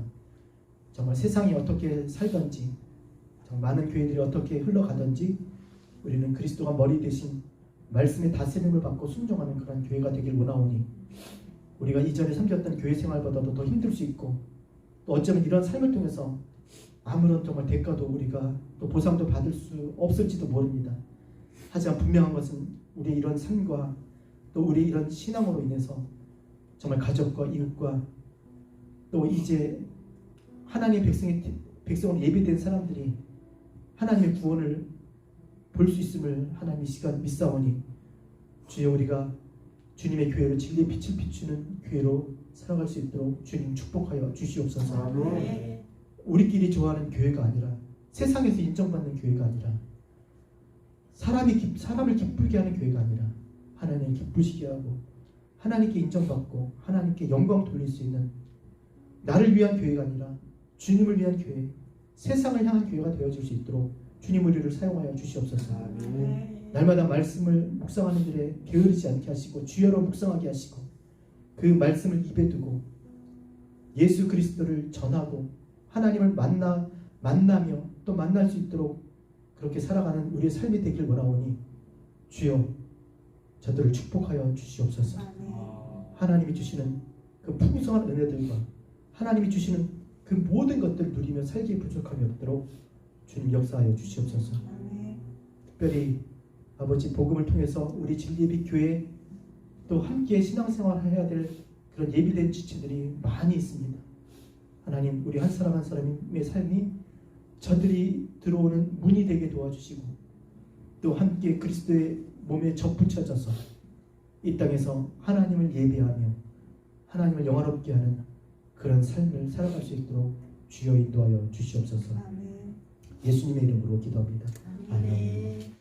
정말 세상이 어떻게 살던지 정말 많은 교회들이 어떻게 흘러가던지 우리는 그리스도가 머리 대신 말씀의 다스림을 받고 순종하는 그런 교회가 되길 원하오니 우리가 이전에 섬겼던 교회 생활보다도 더 힘들 수 있고 또 어쩌면 이런 삶을 통해서 아무런 정말 대가도 우리가 또 보상도 받을 수 없을지도 모릅니다. 하지만 분명한 것은 우리의 이런 삶과 또 우리의 이런 신앙으로 인해서 정말 가족과 이웃과 또 이제 하나님의 백성으로 예비된 사람들이 하나님의 구원을 볼 수 있음을 하나님 이 시간 믿사오니 주여 우리가 주님의 교회로 진리의 빛을 비추는 교회로 살아갈 수 있도록 주님 축복하여 주시옵소서. 아멘. 우리끼리 좋아하는 교회가 아니라 세상에서 인정받는 교회가 아니라 사람을 기쁘게 하는 교회가 아니라 하나님 기쁘시게 하고 하나님께 인정받고 하나님께 영광 돌릴 수 있는 나를 위한 교회가 아니라 주님을 위한 교회, 세상을 향한 교회가 되어줄 수 있도록 주님 우리를 사용하여 주시옵소서. 날마다 말씀을 묵상하는 일에 게으르지 않게 하시고 주여로 묵상하게 하시고 그 말씀을 입에 두고 예수 그리스도를 전하고 하나님을 만나며 또 만날 수 있도록 그렇게 살아가는 우리의 삶이 되길 원하오니 주여 저들을 축복하여 주시옵소서. 하나님이 주시는 그 풍성한 은혜들과 하나님이 주시는 그 모든 것들을 누리며 살기에 부족함이 없도록 주님 역사하여 주시옵소서. 특별히 아버지 복음을 통해서 우리 진리의 빛 교회 또 함께 신앙생활을 해야 될 그런 예비된 지체들이 많이 있습니다. 하나님 우리 한 사람 한 사람의 삶이 저들이 들어오는 문이 되게 도와주시고 또 함께 그리스도의 몸에 접붙여져서 이 땅에서 하나님을 예배하며 하나님을 영화롭게 하는 그런 삶을 살아갈 수 있도록 주여 인도하여 주시옵소서. 예수님의 이름으로 기도합니다. 아멘.